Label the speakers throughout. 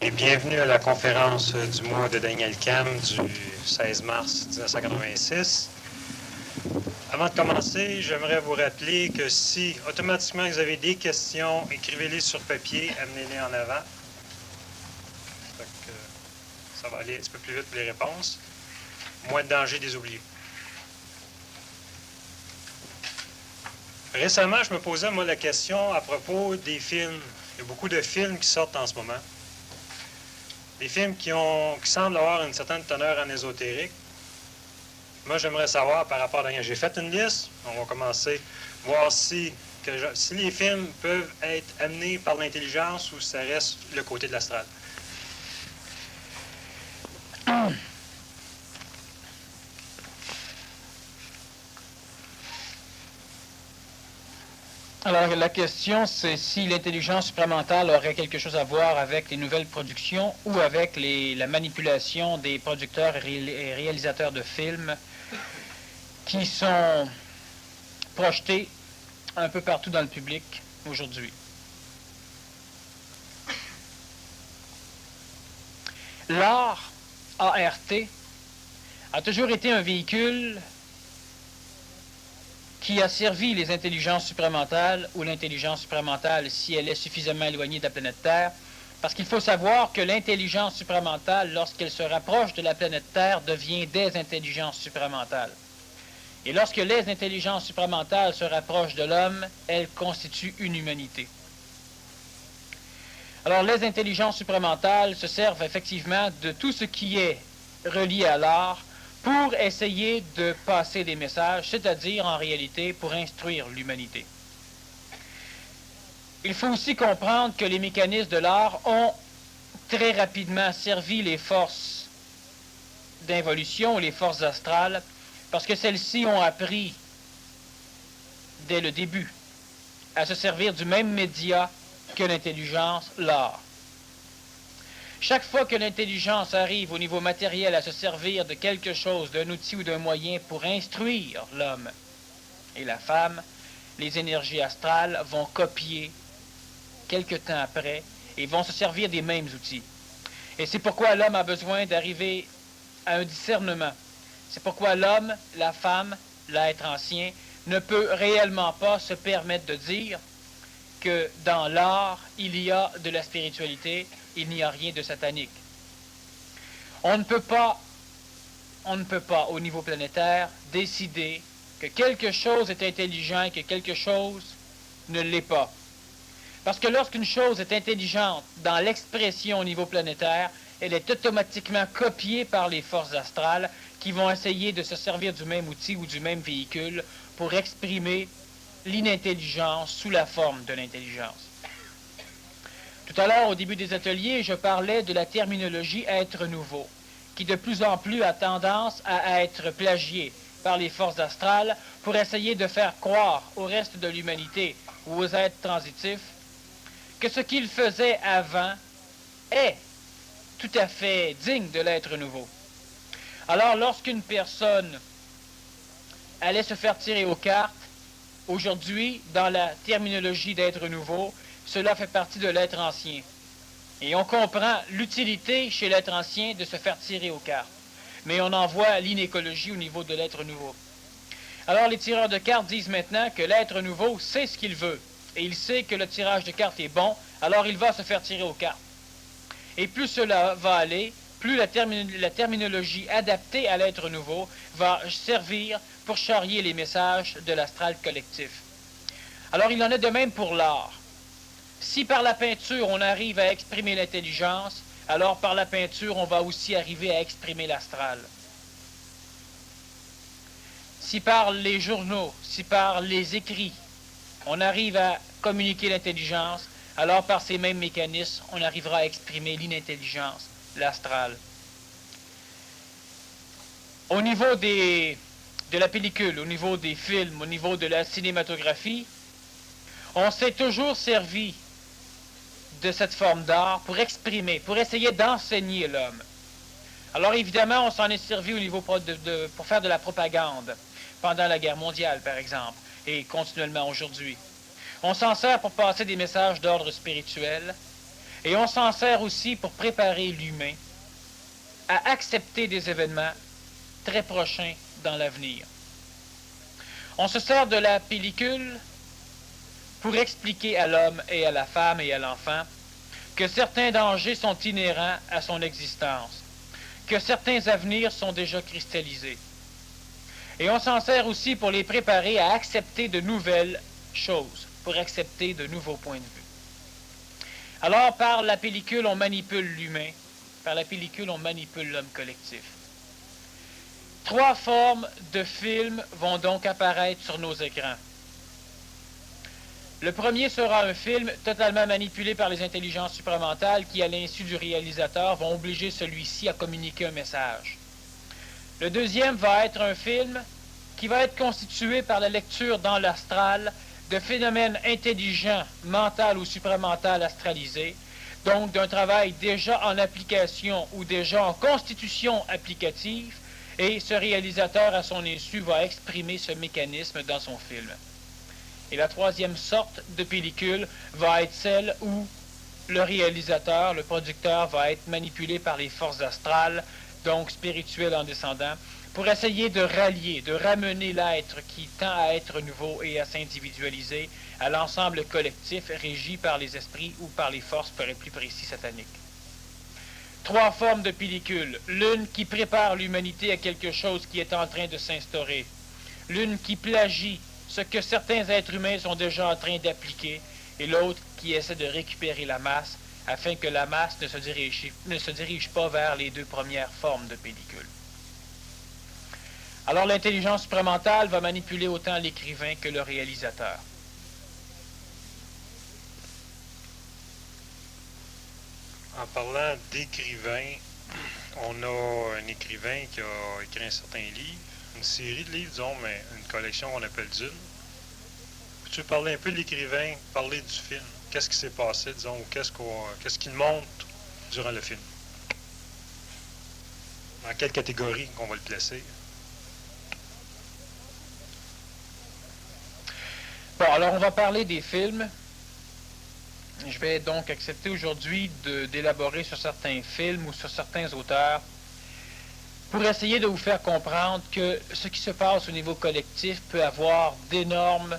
Speaker 1: Et bienvenue à la conférence du mois de Daniel Cam du 16 mars 1986. Avant de commencer, j'aimerais vous rappeler que si automatiquement vous avez des questions, écrivez-les sur papier, amenez-les en avant. Ça va aller un petit peu plus vite pour les réponses. Moins de danger de les oublier. Récemment, je me posais, moi, la question à propos des films. Il y a beaucoup de films qui sortent en ce moment. Des films qui semblent avoir une certaine teneur en ésotérique. Moi, j'aimerais savoir par rapport à... J'ai fait une liste. On va commencer à voir si les films peuvent être amenés par l'intelligence ou ça reste le côté de l'astral.
Speaker 2: Alors, la question, c'est si l'intelligence supramentale aurait quelque chose à voir avec les nouvelles productions ou avec la manipulation des producteurs et réalisateurs de films qui sont projetés un peu partout dans le public aujourd'hui. L'art, ART, a toujours été un véhicule qui a servi les intelligences supramentales ou l'intelligence supramentale si elle est suffisamment éloignée de la planète Terre, parce qu'il faut savoir que l'intelligence supramentale, lorsqu'elle se rapproche de la planète Terre, devient des intelligences supramentales. Et lorsque les intelligences supramentales se rapprochent de l'homme, elles constituent une humanité. Alors les intelligences supramentales se servent effectivement de tout ce qui est relié à l'art pour essayer de passer des messages, c'est-à-dire en réalité pour instruire l'humanité. Il faut aussi comprendre que les mécanismes de l'art ont très rapidement servi les forces d'involution, les forces astrales, parce que celles-ci ont appris dès le début à se servir du même média que l'intelligence, l'art. Chaque fois que l'intelligence arrive au niveau matériel à se servir de quelque chose, d'un outil ou d'un moyen pour instruire l'homme et la femme, les énergies astrales vont copier quelque temps après et vont se servir des mêmes outils. Et c'est pourquoi l'homme a besoin d'arriver à un discernement. C'est pourquoi l'homme, la femme, l'être ancien, ne peut réellement pas se permettre de dire que dans l'art, il y a de la spiritualité, il n'y a rien de satanique. On ne peut pas, au niveau planétaire, décider que quelque chose est intelligent et que quelque chose ne l'est pas. Parce que lorsqu'une chose est intelligente dans l'expression au niveau planétaire, elle est automatiquement copiée par les forces astrales qui vont essayer de se servir du même outil ou du même véhicule pour exprimer l'inintelligence sous la forme de l'intelligence. Tout à l'heure, au début des ateliers, je parlais de la terminologie « être nouveau », qui de plus en plus a tendance à être plagiée par les forces astrales pour essayer de faire croire au reste de l'humanité ou aux êtres transitifs que ce qu'ils faisaient avant est tout à fait digne de l'être nouveau. Alors, lorsqu'une personne allait se faire tirer aux cartes, aujourd'hui, dans la terminologie d'être nouveau, cela fait partie de l'être ancien. Et on comprend l'utilité chez l'être ancien de se faire tirer aux cartes. Mais on en voit l'inécologie au niveau de l'être nouveau. Alors les tireurs de cartes disent maintenant que l'être nouveau sait ce qu'il veut. Et il sait que le tirage de cartes est bon, alors il va se faire tirer aux cartes. Et plus cela va aller, plus la terminologie adaptée à l'être nouveau va servir pour charrier les messages de l'astral collectif. Alors il en est de même pour l'art. Si par la peinture on arrive à exprimer l'intelligence, alors par la peinture on va aussi arriver à exprimer l'astral. Si par les journaux, si par les écrits, on arrive à communiquer l'intelligence, alors par ces mêmes mécanismes, on arrivera à exprimer l'inintelligence, l'astral. Au niveau de la pellicule, au niveau des films, au niveau de la cinématographie, on s'est toujours servi de cette forme d'art pour exprimer, pour essayer d'enseigner l'homme. Alors évidemment, on s'en est servi au niveau pour faire de la propagande, pendant la guerre mondiale par exemple, et continuellement aujourd'hui. On s'en sert pour passer des messages d'ordre spirituel, Et on s'en sert aussi pour préparer l'humain à accepter des événements très prochains dans l'avenir. On se sert de la pellicule pour expliquer à l'homme et à la femme et à l'enfant que certains dangers sont inhérents à son existence, que certains avenirs sont déjà cristallisés. Et on s'en sert aussi pour les préparer à accepter de nouvelles choses, pour accepter de nouveaux points de vue. Alors, par la pellicule, on manipule l'humain. Par la pellicule, on manipule l'homme collectif. 3 formes de films vont donc apparaître sur nos écrans. Le premier sera un film totalement manipulé par les intelligences supramentales qui, à l'insu du réalisateur, vont obliger celui-ci à communiquer un message. Le deuxième va être un film qui va être constitué par la lecture dans l'astral de phénomènes intelligents, mental ou supramental astralisés, donc d'un travail déjà en application ou déjà en constitution applicative, et ce réalisateur, à son insu, va exprimer ce mécanisme dans son film. Et la troisième sorte de pellicule va être celle où le réalisateur, le producteur, va être manipulé par les forces astrales, donc spirituelles en descendant, pour essayer de rallier, de ramener l'être qui tend à être nouveau et à s'individualiser à l'ensemble collectif régi par les esprits ou par les forces, pour être plus précis, sataniques. 3 formes de pellicule. L'une qui prépare l'humanité à quelque chose qui est en train de s'instaurer. L'une qui plagie ce que certains êtres humains sont déjà en train d'appliquer, et l'autre qui essaie de récupérer la masse afin que la masse ne se dirige pas vers les 2 premières formes de pellicule. Alors l'intelligence supramentale va manipuler autant l'écrivain que le réalisateur.
Speaker 1: En parlant d'écrivain, on a un écrivain qui a écrit un certain livre, une série de livres, disons, mais une collection qu'on appelle Dune. Peux-tu parler un peu de l'écrivain, parler du film? Qu'est-ce qui s'est passé, disons, ou qu'est-ce qu'il montre durant le film? Dans quelle catégorie qu'on va le placer?
Speaker 2: Bon, alors on va parler des films. Je vais donc accepter aujourd'hui d'élaborer sur certains films ou sur certains auteurs pour essayer de vous faire comprendre que ce qui se passe au niveau collectif peut avoir d'énormes,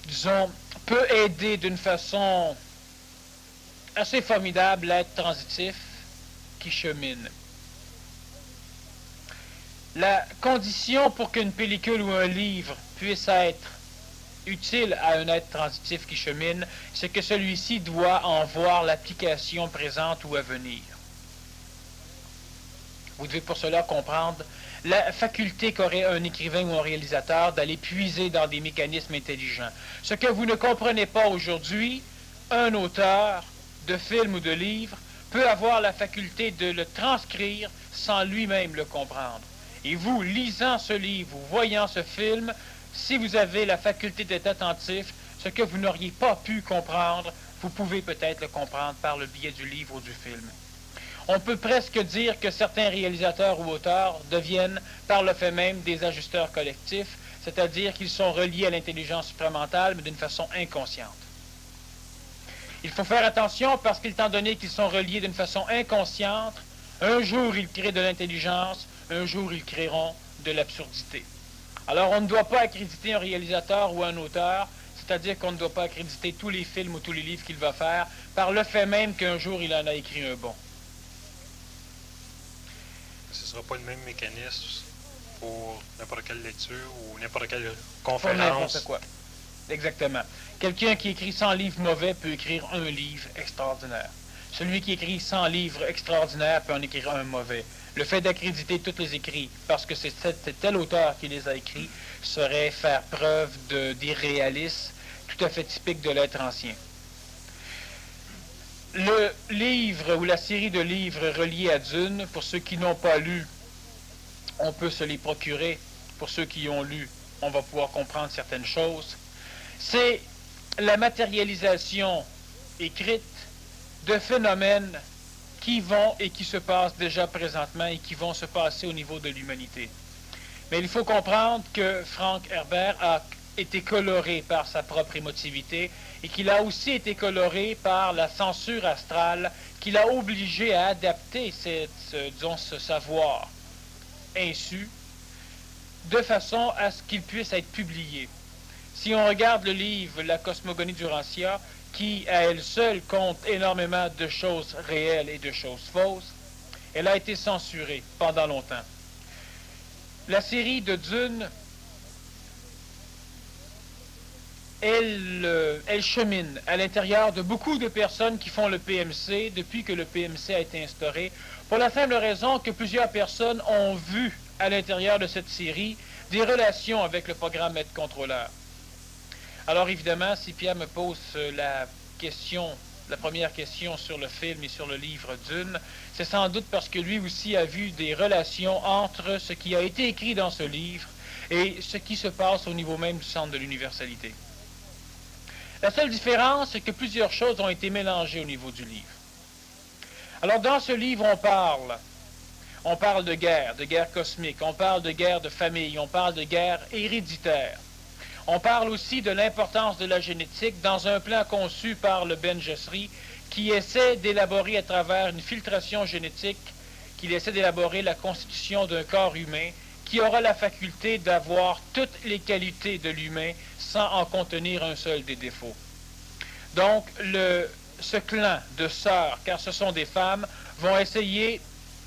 Speaker 2: disons, peut aider d'une façon assez formidable l'être transitif qui chemine. La condition pour qu'une pellicule ou un livre puisse être utile à un être transitif qui chemine, c'est que celui-ci doit en voir l'application présente ou à venir. Vous devez pour cela comprendre la faculté qu'aurait un écrivain ou un réalisateur d'aller puiser dans des mécanismes intelligents. Ce que vous ne comprenez pas aujourd'hui, un auteur de film ou de livre peut avoir la faculté de le transcrire sans lui-même le comprendre. Et vous, lisant ce livre ou voyant ce film, si vous avez la faculté d'être attentif, ce que vous n'auriez pas pu comprendre, vous pouvez peut-être le comprendre par le biais du livre ou du film. On peut presque dire que certains réalisateurs ou auteurs deviennent, par le fait même, des ajusteurs collectifs, c'est-à-dire qu'ils sont reliés à l'intelligence supramentale, mais d'une façon inconsciente. Il faut faire attention parce qu'étant donné qu'ils sont reliés d'une façon inconsciente, un jour ils créent de l'intelligence, un jour ils créeront de l'absurdité. Alors on ne doit pas accréditer un réalisateur ou un auteur, c'est-à-dire qu'on ne doit pas accréditer tous les films ou tous les livres qu'il va faire, par le fait même qu'un jour il en a écrit un bon.
Speaker 1: Ce ne sera pas le même mécanisme pour n'importe quelle lecture ou n'importe quelle conférence.
Speaker 2: Pour n'importe quoi. Exactement. Quelqu'un qui écrit 100 livres mauvais peut écrire un livre extraordinaire. Celui qui écrit 100 livres extraordinaires peut en écrire un mauvais. Le fait d'accréditer tous les écrits, parce que c'est tel auteur qui les a écrits, serait faire preuve d'irréalisme tout à fait typique de l'être ancien. Le livre ou la série de livres reliés à Dune, pour ceux qui n'ont pas lu, on peut se les procurer. Pour ceux qui ont lu, on va pouvoir comprendre certaines choses. C'est la matérialisation écrite de phénomènes qui vont et qui se passent déjà présentement et qui vont se passer au niveau de l'humanité. Mais il faut comprendre que Frank Herbert a été coloré par sa propre émotivité et qu'il a aussi été coloré par la censure astrale qui l'a obligé à adapter ce savoir insu de façon à ce qu'il puisse être publié. Si on regarde le livre La cosmogonie d'Urantia, qui à elle seule compte énormément de choses réelles et de choses fausses, elle a été censurée pendant longtemps. La série de Dune, elle chemine à l'intérieur de beaucoup de personnes qui font le PMC depuis que le PMC a été instauré, pour la simple raison que plusieurs personnes ont vu à l'intérieur de cette série des relations avec le programme Aide-Contrôleur. Alors évidemment, si Pierre me pose la première question sur le film et sur le livre Dune, c'est sans doute parce que lui aussi a vu des relations entre ce qui a été écrit dans ce livre et ce qui se passe au niveau même du centre de l'universalité. La seule différence, c'est que plusieurs choses ont été mélangées au niveau du livre. Alors, dans ce livre, on parle de guerre cosmique, on parle de guerre de famille, on parle de guerre héréditaire. On parle aussi de l'importance de la génétique dans un plan conçu par le Ben Gesserit qui essaie d'élaborer à travers une filtration génétique, qu'il essaie d'élaborer la constitution d'un corps humain qui aura la faculté d'avoir toutes les qualités de l'humain sans en contenir un seul des défauts. Donc, ce clan de sœurs, car ce sont des femmes, vont essayer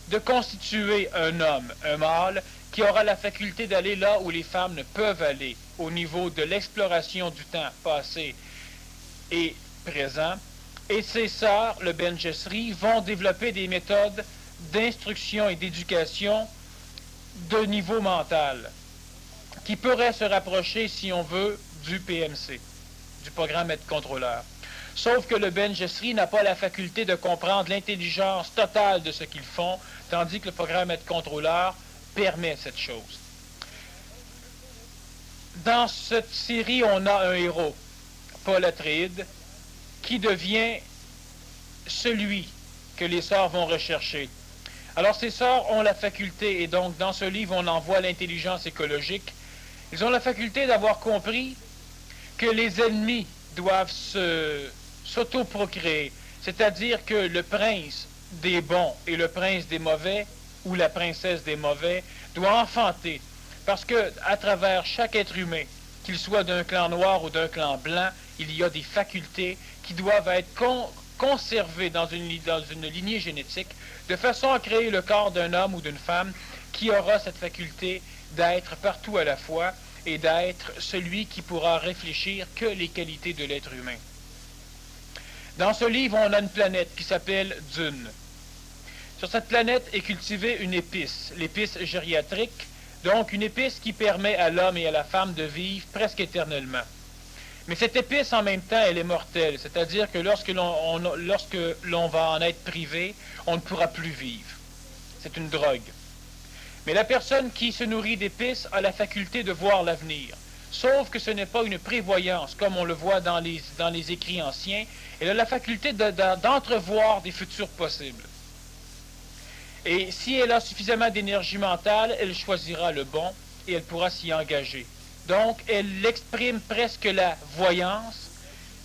Speaker 2: de constituer un homme, un mâle, qui aura la faculté d'aller là où les femmes ne peuvent aller, au niveau de l'exploration du temps passé et présent. Et ces sœurs, le Ben Gesserit, vont développer des méthodes d'instruction et d'éducation de niveau mental, qui pourrait se rapprocher, si on veut, du PMC, du programme Aide-Contrôleur. Sauf que le Ben Gesserit n'a pas la faculté de comprendre l'intelligence totale de ce qu'ils font, tandis que le programme Aide-Contrôleur permet cette chose. Dans cette série, on a un héros, Paul Atreides, qui devient celui que les sœurs vont rechercher. Alors ces sœurs ont la faculté, et donc dans ce livre on en voit l'intelligence écologique, ils ont la faculté d'avoir compris que les ennemis doivent s'autoprocréer, c'est-à-dire que le prince des bons et le prince des mauvais, ou la princesse des mauvais, doit enfanter, parce que à travers chaque être humain, qu'il soit d'un clan noir ou d'un clan blanc, il y a des facultés qui doivent être conservées dans une lignée génétique, de façon à créer le corps d'un homme ou d'une femme qui aura cette faculté d'être partout à la fois et d'être celui qui pourra réfléchir que les qualités de l'être humain. Dans ce livre, on a une planète qui s'appelle Dune. Sur cette planète est cultivée une épice, l'épice gériatrique, donc une épice qui permet à l'homme et à la femme de vivre presque éternellement. Mais cette épice, en même temps, elle est mortelle, c'est-à-dire que lorsque l'on va en être privé, on ne pourra plus vivre. C'est une drogue. Mais la personne qui se nourrit d'épices a la faculté de voir l'avenir. Sauf que ce n'est pas une prévoyance, comme on le voit dans les écrits anciens. Elle a la faculté d'entrevoir des futurs possibles. Et si elle a suffisamment d'énergie mentale, elle choisira le bon et elle pourra s'y engager. Donc, elle exprime presque la voyance,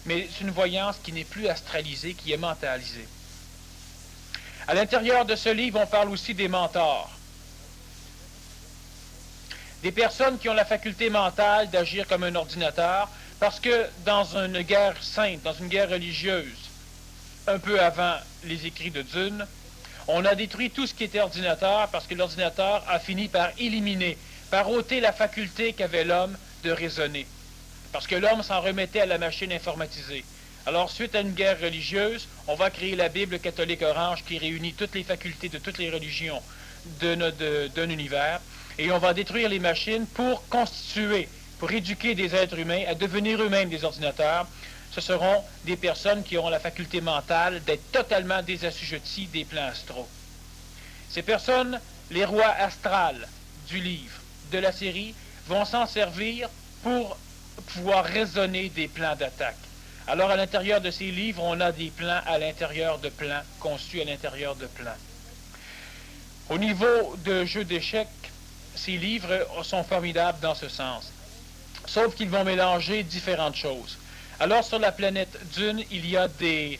Speaker 2: mais c'est une voyance qui n'est plus astralisée, qui est mentalisée. À l'intérieur de ce livre, on parle aussi des mentors. Des personnes qui ont la faculté mentale d'agir comme un ordinateur, parce que dans une guerre sainte, dans une guerre religieuse, un peu avant les écrits de Dune, on a détruit tout ce qui était ordinateur, parce que l'ordinateur a fini par éliminer, par ôter la faculté qu'avait l'homme de raisonner. Parce que l'homme s'en remettait à la machine informatisée. Alors, suite à une guerre religieuse, on va créer la Bible catholique orange qui réunit toutes les facultés de toutes les religions d'un univers. Et on va détruire les machines pour constituer, pour éduquer des êtres humains à devenir eux-mêmes des ordinateurs. Ce seront des personnes qui auront la faculté mentale d'être totalement désassujetties des plans astraux. Ces personnes, les rois astrales du livre, de la série, vont s'en servir pour pouvoir raisonner des plans d'attaque. Alors, à l'intérieur de ces livres, on a des plans à l'intérieur de plans, conçus à l'intérieur de plans. Au niveau de jeux d'échecs, ces livres sont formidables dans ce sens. Sauf qu'ils vont mélanger différentes choses. Alors sur la planète Dune, il y a des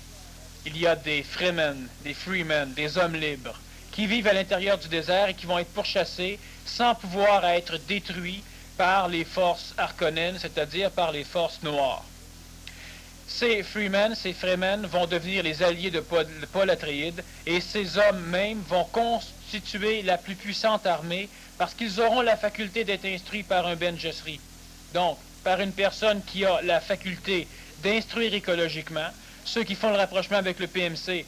Speaker 2: freemen, des hommes libres, qui vivent à l'intérieur du désert et qui vont être pourchassés sans pouvoir être détruits par les forces harkonnènes, c'est-à-dire par les forces noires. Ces freemen vont devenir les alliés de Paul Atreides, et ces hommes même vont constituer la plus puissante armée parce qu'ils auront la faculté d'être instruits par un Ben Gesserit. Donc, par une personne qui a la faculté d'instruire écologiquement. Ceux qui font le rapprochement avec le PMC,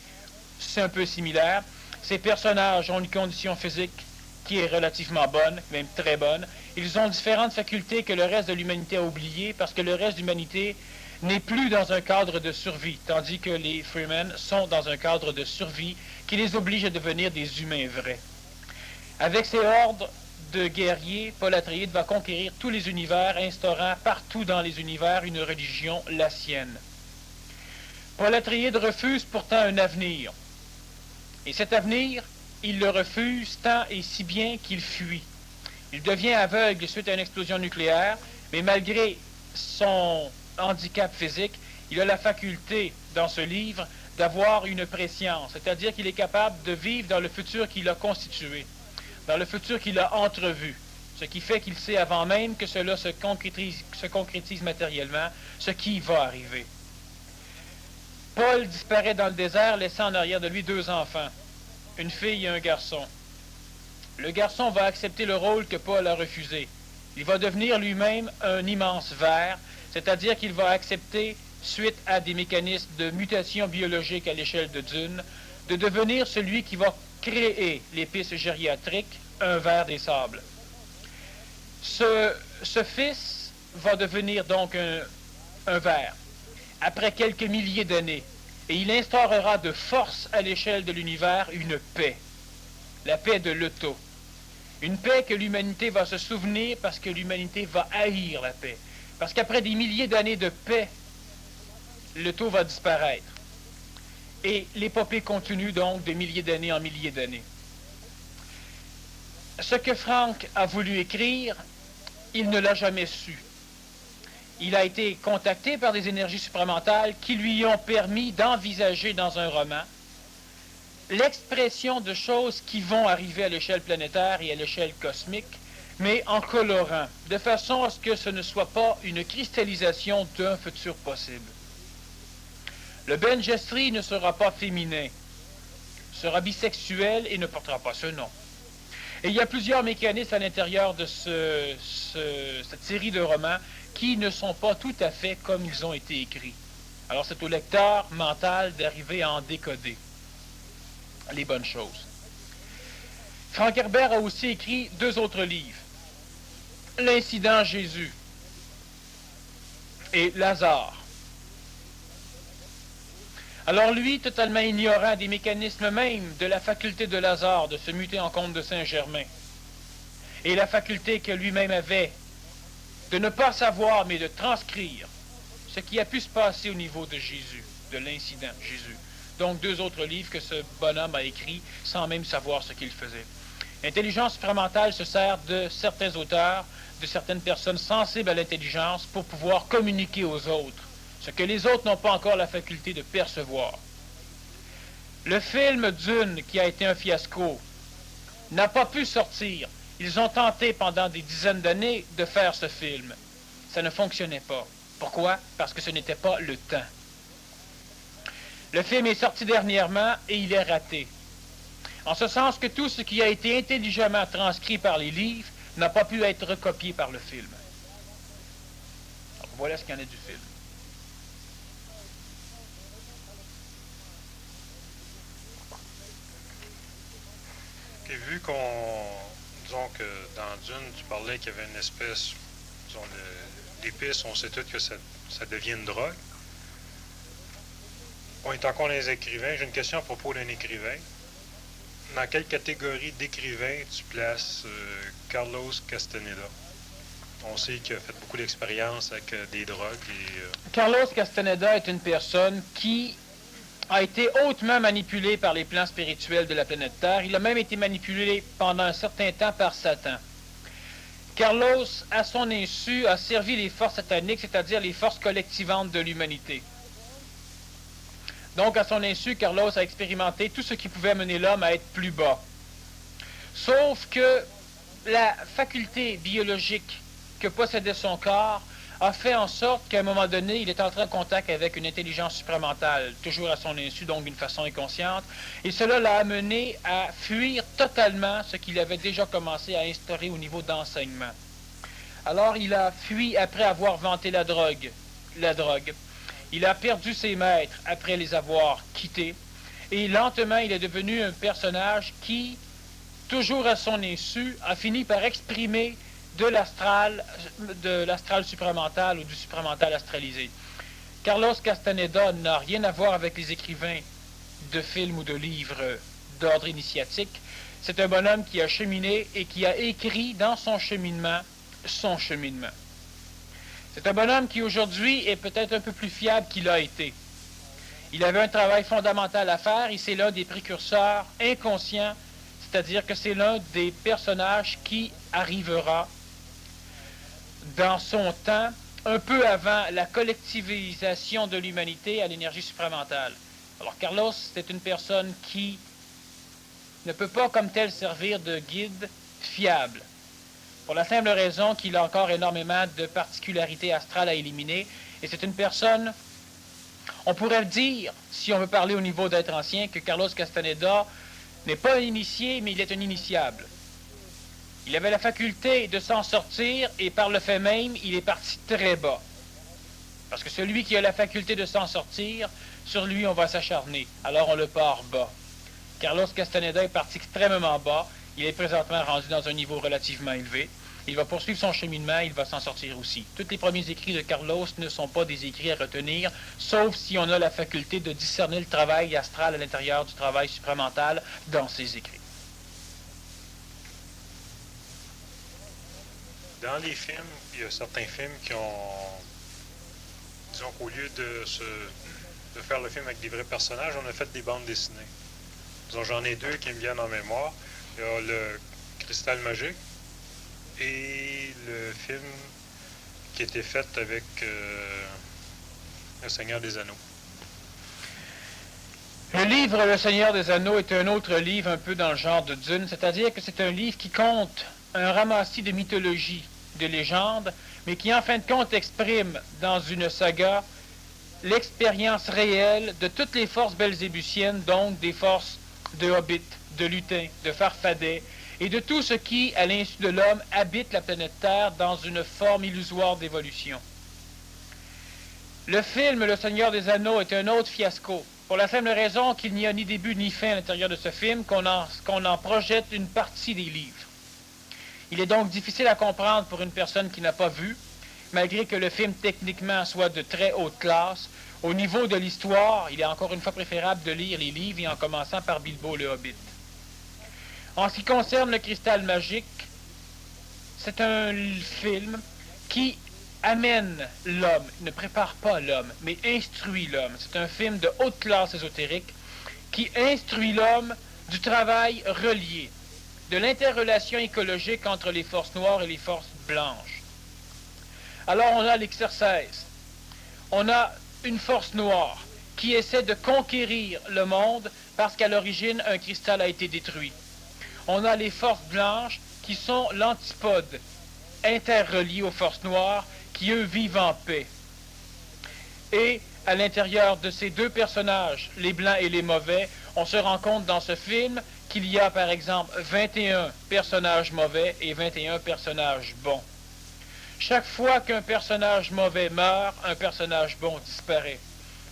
Speaker 2: c'est un peu similaire. Ces personnages ont une condition physique qui est relativement bonne, même très bonne. Ils ont différentes facultés que le reste de l'humanité a oubliées parce que le reste de l'humanité n'est plus dans un cadre de survie, tandis que les Freemen sont dans un cadre de survie qui les oblige à devenir des humains vrais. Avec ces hordes de guerriers, Paul Atreides va conquérir tous les univers, instaurant partout dans les univers une religion, la sienne. Paul Atreides refuse pourtant un avenir. Et cet avenir, il le refuse tant et si bien qu'il fuit. Il devient aveugle suite à une explosion nucléaire, mais malgré son handicap physique, il a la faculté, dans ce livre, d'avoir une préscience, c'est-à-dire qu'il est capable de vivre dans le futur qu'il a constitué, dans le futur qu'il a entrevu, ce qui fait qu'il sait avant même que cela se concrétise matériellement, ce qui va arriver. Paul disparaît dans le désert, laissant en arrière de lui 2 enfants, une fille et un garçon. Le garçon va accepter le rôle que Paul a refusé. Il va devenir lui-même un immense ver, c'est-à-dire qu'il va accepter, suite à des mécanismes de mutation biologique à l'échelle de Dune, de devenir celui qui va créer l'épice gériatrique, un ver des sables. Ce fils va devenir donc un ver, après quelques milliers d'années, et il instaurera de force à l'échelle de l'univers une paix, la paix de Leto. Une paix que l'humanité va se souvenir parce que l'humanité va haïr la paix. Parce qu'après des milliers d'années de paix, Leto va disparaître. Et l'épopée continue donc de milliers d'années en milliers d'années. Ce que Frank a voulu écrire, il ne l'a jamais su. Il a été contacté par des énergies supramentales qui lui ont permis d'envisager dans un roman l'expression de choses qui vont arriver à l'échelle planétaire et à l'échelle cosmique, mais en colorant, de façon à ce que ce ne soit pas une cristallisation d'un futur possible. Le Ben Gesserit ne sera pas féminin, sera bisexuel et ne portera pas ce nom. Et il y a plusieurs mécanismes à l'intérieur de cette série de romans qui ne sont pas tout à fait comme ils ont été écrits. Alors c'est au lecteur mental d'arriver à en décoder les bonnes choses. Frank Herbert a aussi écrit 2 autres livres. L'incident Jésus et Lazare. Alors lui, totalement ignorant des mécanismes même de la faculté de Lazare de se muter en comte de Saint-Germain, et la faculté que lui-même avait de ne pas savoir, mais de transcrire ce qui a pu se passer au niveau de Jésus, de l'incident Jésus. Donc 2 autres livres que ce bonhomme a écrits sans même savoir ce qu'il faisait. L'intelligence supramentale se sert de certains auteurs, de certaines personnes sensibles à l'intelligence pour pouvoir communiquer aux autres, ce que les autres n'ont pas encore la faculté de percevoir. Le film Dune, qui a été un fiasco, n'a pas pu sortir. Ils ont tenté pendant des dizaines d'années de faire ce film. Ça ne fonctionnait pas. Pourquoi? Parce que ce n'était pas le temps. Le film est sorti dernièrement et il est raté. En ce sens que tout ce qui a été intelligemment transcrit par les livres n'a pas pu être recopié par le film. Alors, voilà ce qu'il y en a du film.
Speaker 1: Et vu disons que dans Dune, tu parlais qu'il y avait une espèce, disons, l'épice, on sait tous que ça devient une drogue. On est encore dans les écrivains. J'ai une question à propos d'un écrivain. Dans quelle catégorie d'écrivain tu places Carlos Castaneda? On sait qu'il a fait beaucoup d'expériences avec des drogues.
Speaker 2: Carlos Castaneda est une personne qui a été hautement manipulé par les plans spirituels de la planète Terre. Il a même été manipulé pendant un certain temps par Satan. Carlos, à son insu, a servi les forces sataniques, c'est-à-dire les forces collectivantes de l'humanité. Donc, à son insu, Carlos a expérimenté tout ce qui pouvait mener l'homme à être plus bas. Sauf que la faculté biologique que possédait son corps a fait en sorte qu'à un moment donné, il est entré en contact avec une intelligence supramentale, toujours à son insu, donc d'une façon inconsciente, et cela l'a amené à fuir totalement ce qu'il avait déjà commencé à instaurer au niveau d'enseignement. Alors, il a fui après avoir vanté la drogue. Il a perdu ses maîtres après les avoir quittés, et lentement, il est devenu un personnage qui, toujours à son insu, a fini par exprimer de l'astral supramental ou du supramental astralisé. Carlos Castaneda n'a rien à voir avec les écrivains de films ou de livres d'ordre initiatique. C'est un bonhomme qui a cheminé et qui a écrit dans son cheminement son cheminement. C'est un bonhomme qui aujourd'hui est peut-être un peu plus fiable qu'il a été. Il avait un travail fondamental à faire et c'est l'un des précurseurs inconscients, c'est-à-dire que c'est l'un des personnages qui arrivera dans son temps, un peu avant la collectivisation de l'humanité à l'énergie supramentale. Alors Carlos, c'est une personne qui ne peut pas comme tel servir de guide fiable, pour la simple raison qu'il a encore énormément de particularités astrales à éliminer, et c'est une personne, on pourrait dire, si on veut parler au niveau d'être ancien, que Carlos Castaneda n'est pas un initié, mais il est un initiable. Il avait la faculté de s'en sortir et par le fait même, il est parti très bas. Parce que celui qui a la faculté de s'en sortir, sur lui, on va s'acharner. Alors on le part bas. Carlos Castaneda est parti extrêmement bas. Il est présentement rendu dans un niveau relativement élevé. Il va poursuivre son cheminement, il va s'en sortir aussi. Tous les premiers écrits de Carlos ne sont pas des écrits à retenir, sauf si on a la faculté de discerner le travail astral à l'intérieur du travail supramental dans ses écrits.
Speaker 1: Dans les films, il y a certains films qui ont, disons qu'au lieu de faire le film avec des vrais personnages, on a fait des bandes dessinées. Disons, j'en ai deux qui me viennent en mémoire. Il y a le Cristal Magique et le film qui a été fait avec Le Seigneur des Anneaux.
Speaker 2: Le livre Le Seigneur des Anneaux est un autre livre un peu dans le genre de Dune, c'est-à-dire que c'est un livre qui compte un ramassis de mythologie, de légendes, mais qui en fin de compte exprime dans une saga l'expérience réelle de toutes les forces belzébusiennes, donc des forces de hobbits, de lutins, de farfadets, et de tout ce qui, à l'insu de l'homme, habite la planète Terre dans une forme illusoire d'évolution. Le film Le Seigneur des Anneaux est un autre fiasco, pour la simple raison qu'il n'y a ni début ni fin à l'intérieur de ce film, qu'on en projette une partie des livres. Il est donc difficile à comprendre pour une personne qui n'a pas vu, malgré que le film techniquement soit de très haute classe. Au niveau de l'histoire, il est encore une fois préférable de lire les livres et en commençant par Bilbo le Hobbit. En ce qui concerne le Cristal Magique, c'est un film qui amène l'homme, ne prépare pas l'homme, mais instruit l'homme. C'est un film de haute classe ésotérique qui instruit l'homme du travail relié, de l'interrelation écologique entre les forces noires et les forces blanches. Alors on a l'exercice. On a une force noire qui essaie de conquérir le monde parce qu'à l'origine, un cristal a été détruit. On a les forces blanches qui sont l'antipode, interreliées aux forces noires, qui eux vivent en paix. Et à l'intérieur de ces deux personnages, les blancs et les mauvais, on se rend compte dans ce film qu'il y a par exemple 21 personnages mauvais et 21 personnages bons. Chaque fois qu'un personnage mauvais meurt, un personnage bon disparaît.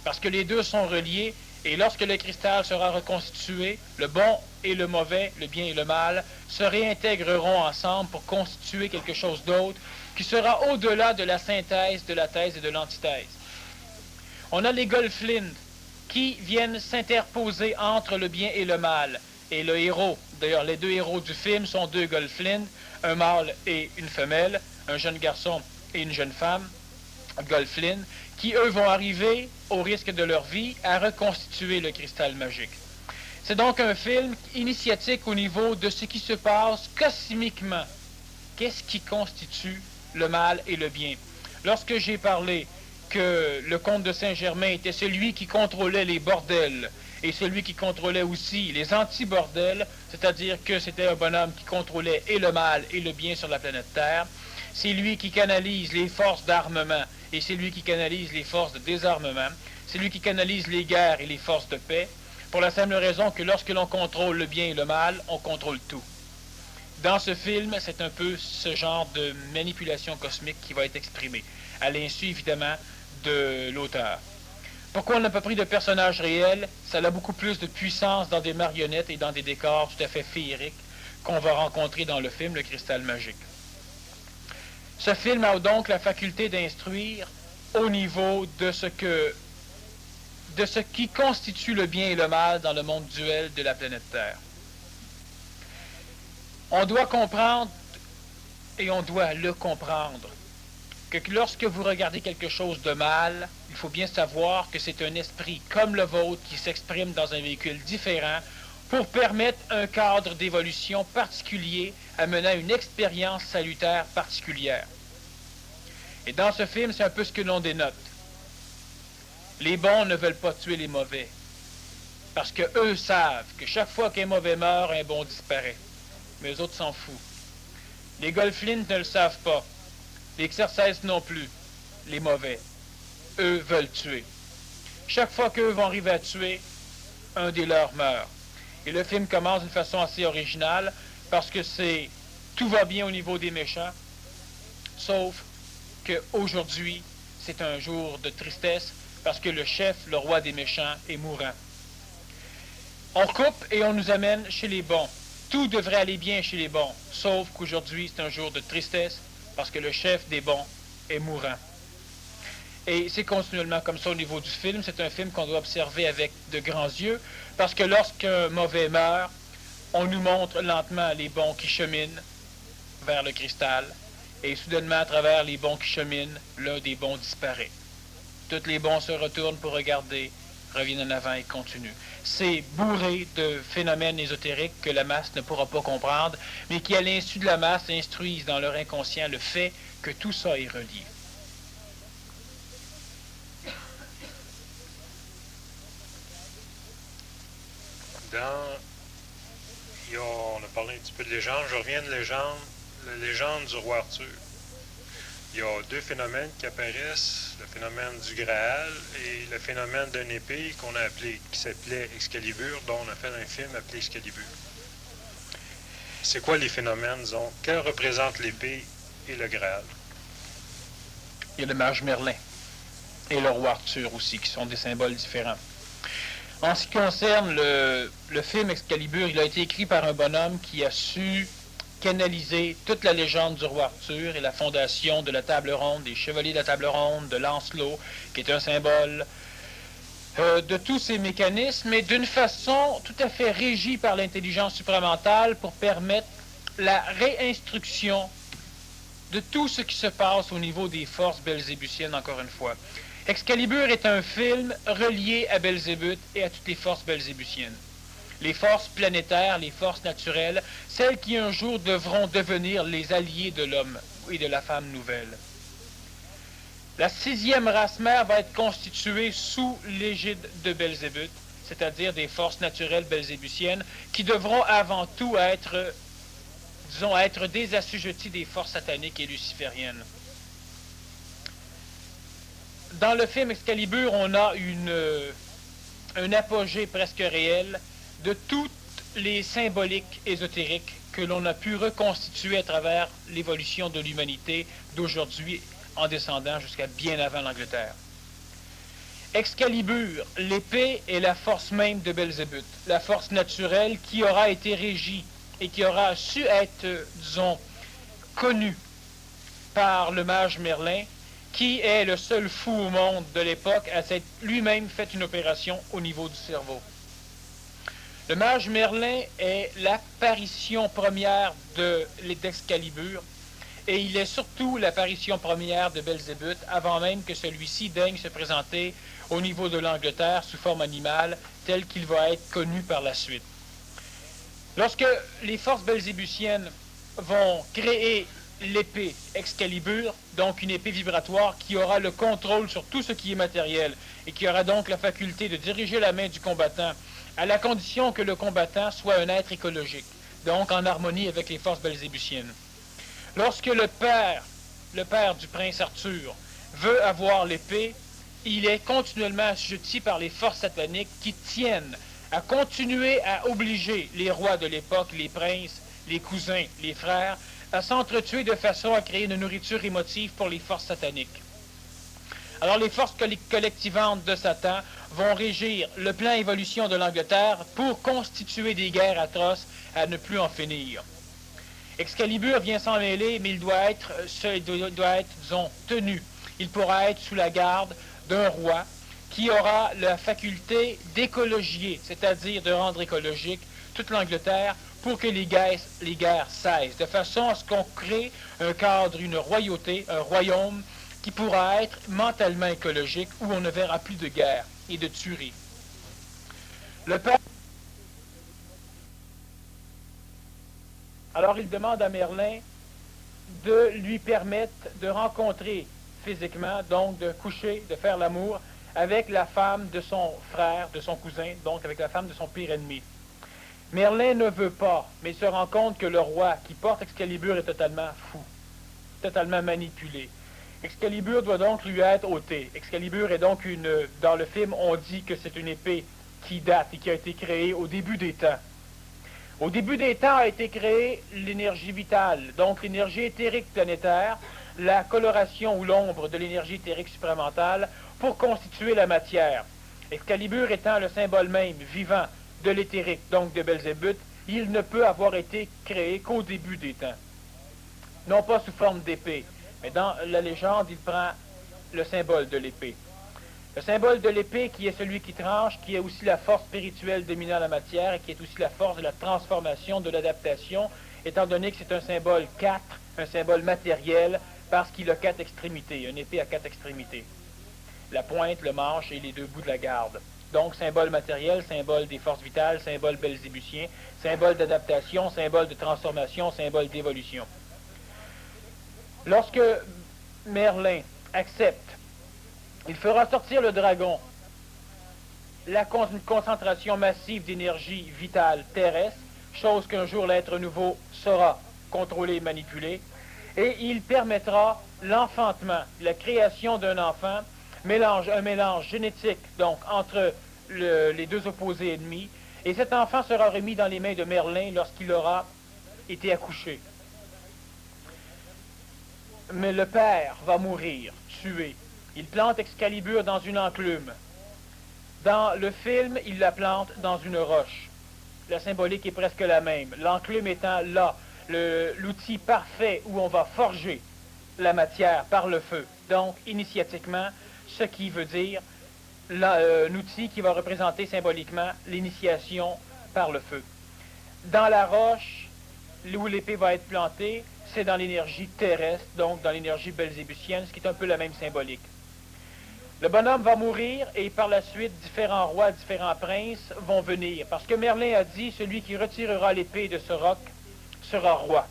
Speaker 2: Parce que les deux sont reliés, et lorsque le cristal sera reconstitué, le bon et le mauvais, le bien et le mal, se réintégreront ensemble pour constituer quelque chose d'autre qui sera au-delà de la synthèse, de la thèse et de l'antithèse. On a les Golflin qui viennent s'interposer entre le bien et le mal. Et le héros, d'ailleurs les deux héros du film sont deux Golflin, un mâle et une femelle, un jeune garçon et une jeune femme, Golflin, qui eux vont arriver, au risque de leur vie, à reconstituer le cristal magique. C'est donc un film initiatique au niveau de ce qui se passe cosmiquement qu'est-ce qui constitue le mal et le bien. Lorsque j'ai parlé que le comte de Saint-Germain était celui qui contrôlait les bordels et celui qui contrôlait aussi les anti-bordels, c'est-à-dire que c'était un bonhomme qui contrôlait et le mal et le bien sur la planète Terre, c'est lui qui canalise les forces d'armement et c'est lui qui canalise les forces de désarmement, c'est lui qui canalise les guerres et les forces de paix, pour la simple raison que lorsque l'on contrôle le bien et le mal, on contrôle tout. Dans ce film, c'est un peu ce genre de manipulation cosmique qui va être exprimé, à l'insu évidemment de l'auteur. Pourquoi on n'a pas pris de personnages réels? Ça a beaucoup plus de puissance dans des marionnettes et dans des décors tout à fait féeriques qu'on va rencontrer dans le film Le Cristal Magique. Ce film a donc la faculté d'instruire au niveau de ce qui constitue le bien et le mal dans le monde duel de la planète Terre. On doit comprendre, et on doit le comprendre, que lorsque vous regardez quelque chose de mal, il faut bien savoir que c'est un esprit comme le vôtre qui s'exprime dans un véhicule différent pour permettre un cadre d'évolution particulier amenant une expérience salutaire particulière. Et dans ce film, c'est un peu ce que l'on dénote. Les bons ne veulent pas tuer les mauvais, parce que eux savent que chaque fois qu'un mauvais meurt, un bon disparaît. Mais eux autres s'en foutent. Les Golflint ne le savent pas. Les Xerxes non plus. Les mauvais. Eux veulent tuer. Chaque fois qu'eux vont arriver à tuer, un des leurs meurt. Et le film commence d'une façon assez originale, parce que tout va bien au niveau des méchants, sauf qu'aujourd'hui, c'est un jour de tristesse, parce que le chef, le roi des méchants, est mourant. On coupe et on nous amène chez les bons. Tout devrait aller bien chez les bons, sauf qu'aujourd'hui, c'est un jour de tristesse, parce que le chef des bons est mourant. Et c'est continuellement comme ça au niveau du film. C'est un film qu'on doit observer avec de grands yeux, parce que lorsqu'un mauvais meurt, on nous montre lentement les bons qui cheminent vers le cristal, et soudainement, à travers les bons qui cheminent, l'un des bons disparaît. Tous les bons se retournent pour regarder, reviennent en avant et continuent. C'est bourré de phénomènes ésotériques que la masse ne pourra pas comprendre, mais qui, à l'insu de la masse, instruisent dans leur inconscient le fait que tout ça est relié.
Speaker 1: On a parlé un petit peu de légende, je reviens de légende, la légende du roi Arthur. Il y a deux phénomènes qui apparaissent, le phénomène du Graal et le phénomène d'une épée qui s'appelait Excalibur, dont on a fait un film appelé Excalibur. C'est quoi les phénomènes, disons? Que représentent l'épée et le Graal?
Speaker 2: Il y a le mage Merlin et le roi Arthur aussi, qui sont des symboles différents. En ce qui concerne le film Excalibur, il a été écrit par un bonhomme qui a su canaliser toute la légende du roi Arthur et la fondation de la table ronde, des chevaliers de la table ronde, de Lancelot, qui est un symbole de tous ces mécanismes, mais d'une façon tout à fait régie par l'intelligence supramentale pour permettre la réinstruction de tout ce qui se passe au niveau des forces belzébusiennes, encore une fois. Excalibur est un film relié à Belzébuth et à toutes les forces belzébusiennes. Les forces planétaires, les forces naturelles, celles qui un jour devront devenir les alliés de l'homme et de la femme nouvelle. La 6e race mère va être constituée sous l'égide de Belzébuth, c'est-à-dire des forces naturelles belzébusiennes qui devront avant tout être des assujettis des forces sataniques et lucifériennes. Dans le film Excalibur, on a un apogée presque réel de toutes les symboliques ésotériques que l'on a pu reconstituer à travers l'évolution de l'humanité d'aujourd'hui en descendant jusqu'à bien avant l'Angleterre. Excalibur, l'épée est la force même de Belzébuth, la force naturelle qui aura été régie et qui aura su être, disons, connue par le mage Merlin, qui est le seul fou au monde de l'époque à s'être lui-même fait une opération au niveau du cerveau. Le mage Merlin est l'apparition première d'Excalibur, et il est surtout l'apparition première de Belzébuth, avant même que celui-ci daigne se présenter au niveau de l'Angleterre sous forme animale, tel qu'il va être connu par la suite. Lorsque les forces belzébusiennes vont créer l'épée Excalibur, donc une épée vibratoire qui aura le contrôle sur tout ce qui est matériel et qui aura donc la faculté de diriger la main du combattant à la condition que le combattant soit un être écologique, donc en harmonie avec les forces belzébusiennes. Lorsque le père du prince Arthur, veut avoir l'épée, il est continuellement assujetti par les forces sataniques qui tiennent à continuer à obliger les rois de l'époque, les princes, les cousins, les frères, à s'entretuer de façon à créer une nourriture émotive pour les forces sataniques. Alors les forces collectivantes de Satan vont régir le plan évolution de l'Angleterre pour constituer des guerres atroces à ne plus en finir. Excalibur vient s'en mêler, mais il doit être, disons, tenu. Il pourra être sous la garde d'un roi qui aura la faculté d'écologier, c'est-à-dire de rendre écologique toute l'Angleterre pour que les guerres cessent, de façon à ce qu'on crée un cadre, une royauté, un royaume qui pourra être mentalement écologique où on ne verra plus de guerre et de tuerie. Le père... Alors il demande à Merlin de lui permettre de rencontrer physiquement, donc de coucher, de faire l'amour avec la femme de son frère, de son cousin, donc avec la femme de son pire ennemi. Merlin ne veut pas, mais il se rend compte que le roi qui porte Excalibur est totalement fou, totalement manipulé. Excalibur doit donc lui être ôté. Excalibur est donc dans le film, on dit que c'est une épée qui date et qui a été créée au début des temps. Au début des temps a été créée l'énergie vitale, donc l'énergie éthérique planétaire, la coloration ou l'ombre de l'énergie éthérique supramentale pour constituer la matière. Excalibur étant le symbole même vivant de l'éthérique, donc de Belzébuth, il ne peut avoir été créé qu'au début des temps. Non pas sous forme d'épée, mais dans la légende, il prend le symbole de l'épée. Le symbole de l'épée qui est celui qui tranche, qui est aussi la force spirituelle dominant la matière et qui est aussi la force de la transformation, de l'adaptation, étant donné que c'est un symbole 4, un symbole matériel, parce qu'il a 4 extrémités, une épée à 4 extrémités. La pointe, le manche et les 2 bouts de la garde. Donc, symbole matériel, symbole des forces vitales, symbole belzébutien, symbole d'adaptation, symbole de transformation, symbole d'évolution. Lorsque Merlin accepte, il fera sortir le dragon, une concentration massive d'énergie vitale terrestre, chose qu'un jour l'être nouveau saura contrôler et manipuler, et il permettra l'enfantement, la création d'un enfant, un mélange génétique donc entre les deux opposés ennemis, et cet enfant sera remis dans les mains de Merlin lorsqu'il aura été accouché. Mais le père va mourir, tué. Il plante Excalibur dans une enclume. Dans le film, il la plante dans une roche. La symbolique est presque la même. L'enclume étant là, l'outil parfait où on va forger la matière par le feu. Donc, initiatiquement, ce qui veut dire un outil qui va représenter symboliquement l'initiation par le feu. Dans la roche, où l'épée va être plantée, c'est dans l'énergie terrestre, donc dans l'énergie belzébusienne, ce qui est un peu la même symbolique. Le bonhomme va mourir et par la suite, différents rois, différents princes vont venir. Parce que Merlin a dit, celui qui retirera l'épée de ce roc sera roi.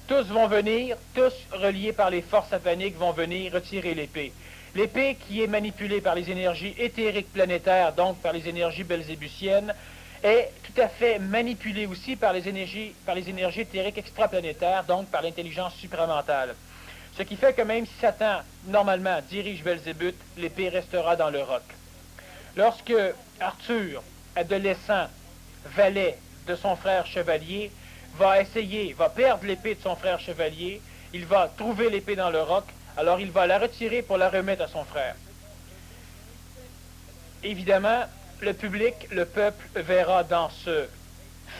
Speaker 2: Tous vont venir, tous reliés par les forces sataniques vont venir retirer l'épée. L'épée qui est manipulée par les énergies éthériques planétaires, donc par les énergies belzébusiennes, est tout à fait manipulée aussi par les énergies éthériques extraplanétaires, donc par l'intelligence supramentale. Ce qui fait que même si Satan, normalement, dirige Belzébuth, l'épée restera dans le roc. Lorsque Arthur, adolescent, valet de son frère chevalier, va perdre l'épée de son frère chevalier, il va trouver l'épée dans le roc, alors il va la retirer pour la remettre à son frère. Évidemment, le public, le peuple, verra dans ce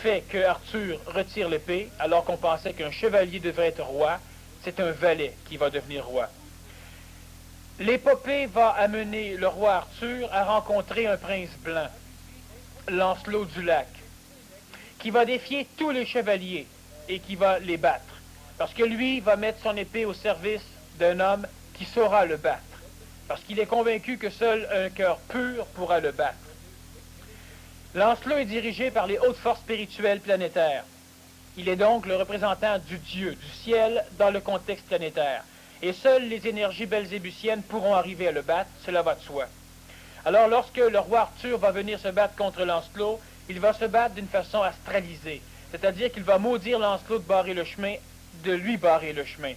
Speaker 2: fait que Arthur retire l'épée, alors qu'on pensait qu'un chevalier devrait être roi, c'est un valet qui va devenir roi. L'épopée va amener le roi Arthur à rencontrer un prince blanc, Lancelot du Lac, qui va défier tous les chevaliers et qui va les battre. Parce que lui va mettre son épée au service d'un homme qui saura le battre. Parce qu'il est convaincu que seul un cœur pur pourra le battre. Lancelot est dirigé par les hautes forces spirituelles planétaires. Il est donc le représentant du Dieu, du ciel, dans le contexte planétaire. Et seules les énergies belzébusiennes pourront arriver à le battre, cela va de soi. Alors lorsque le roi Arthur va venir se battre contre Lancelot, il va se battre d'une façon astralisée, c'est-à-dire qu'il va maudire Lancelot de lui barrer le chemin.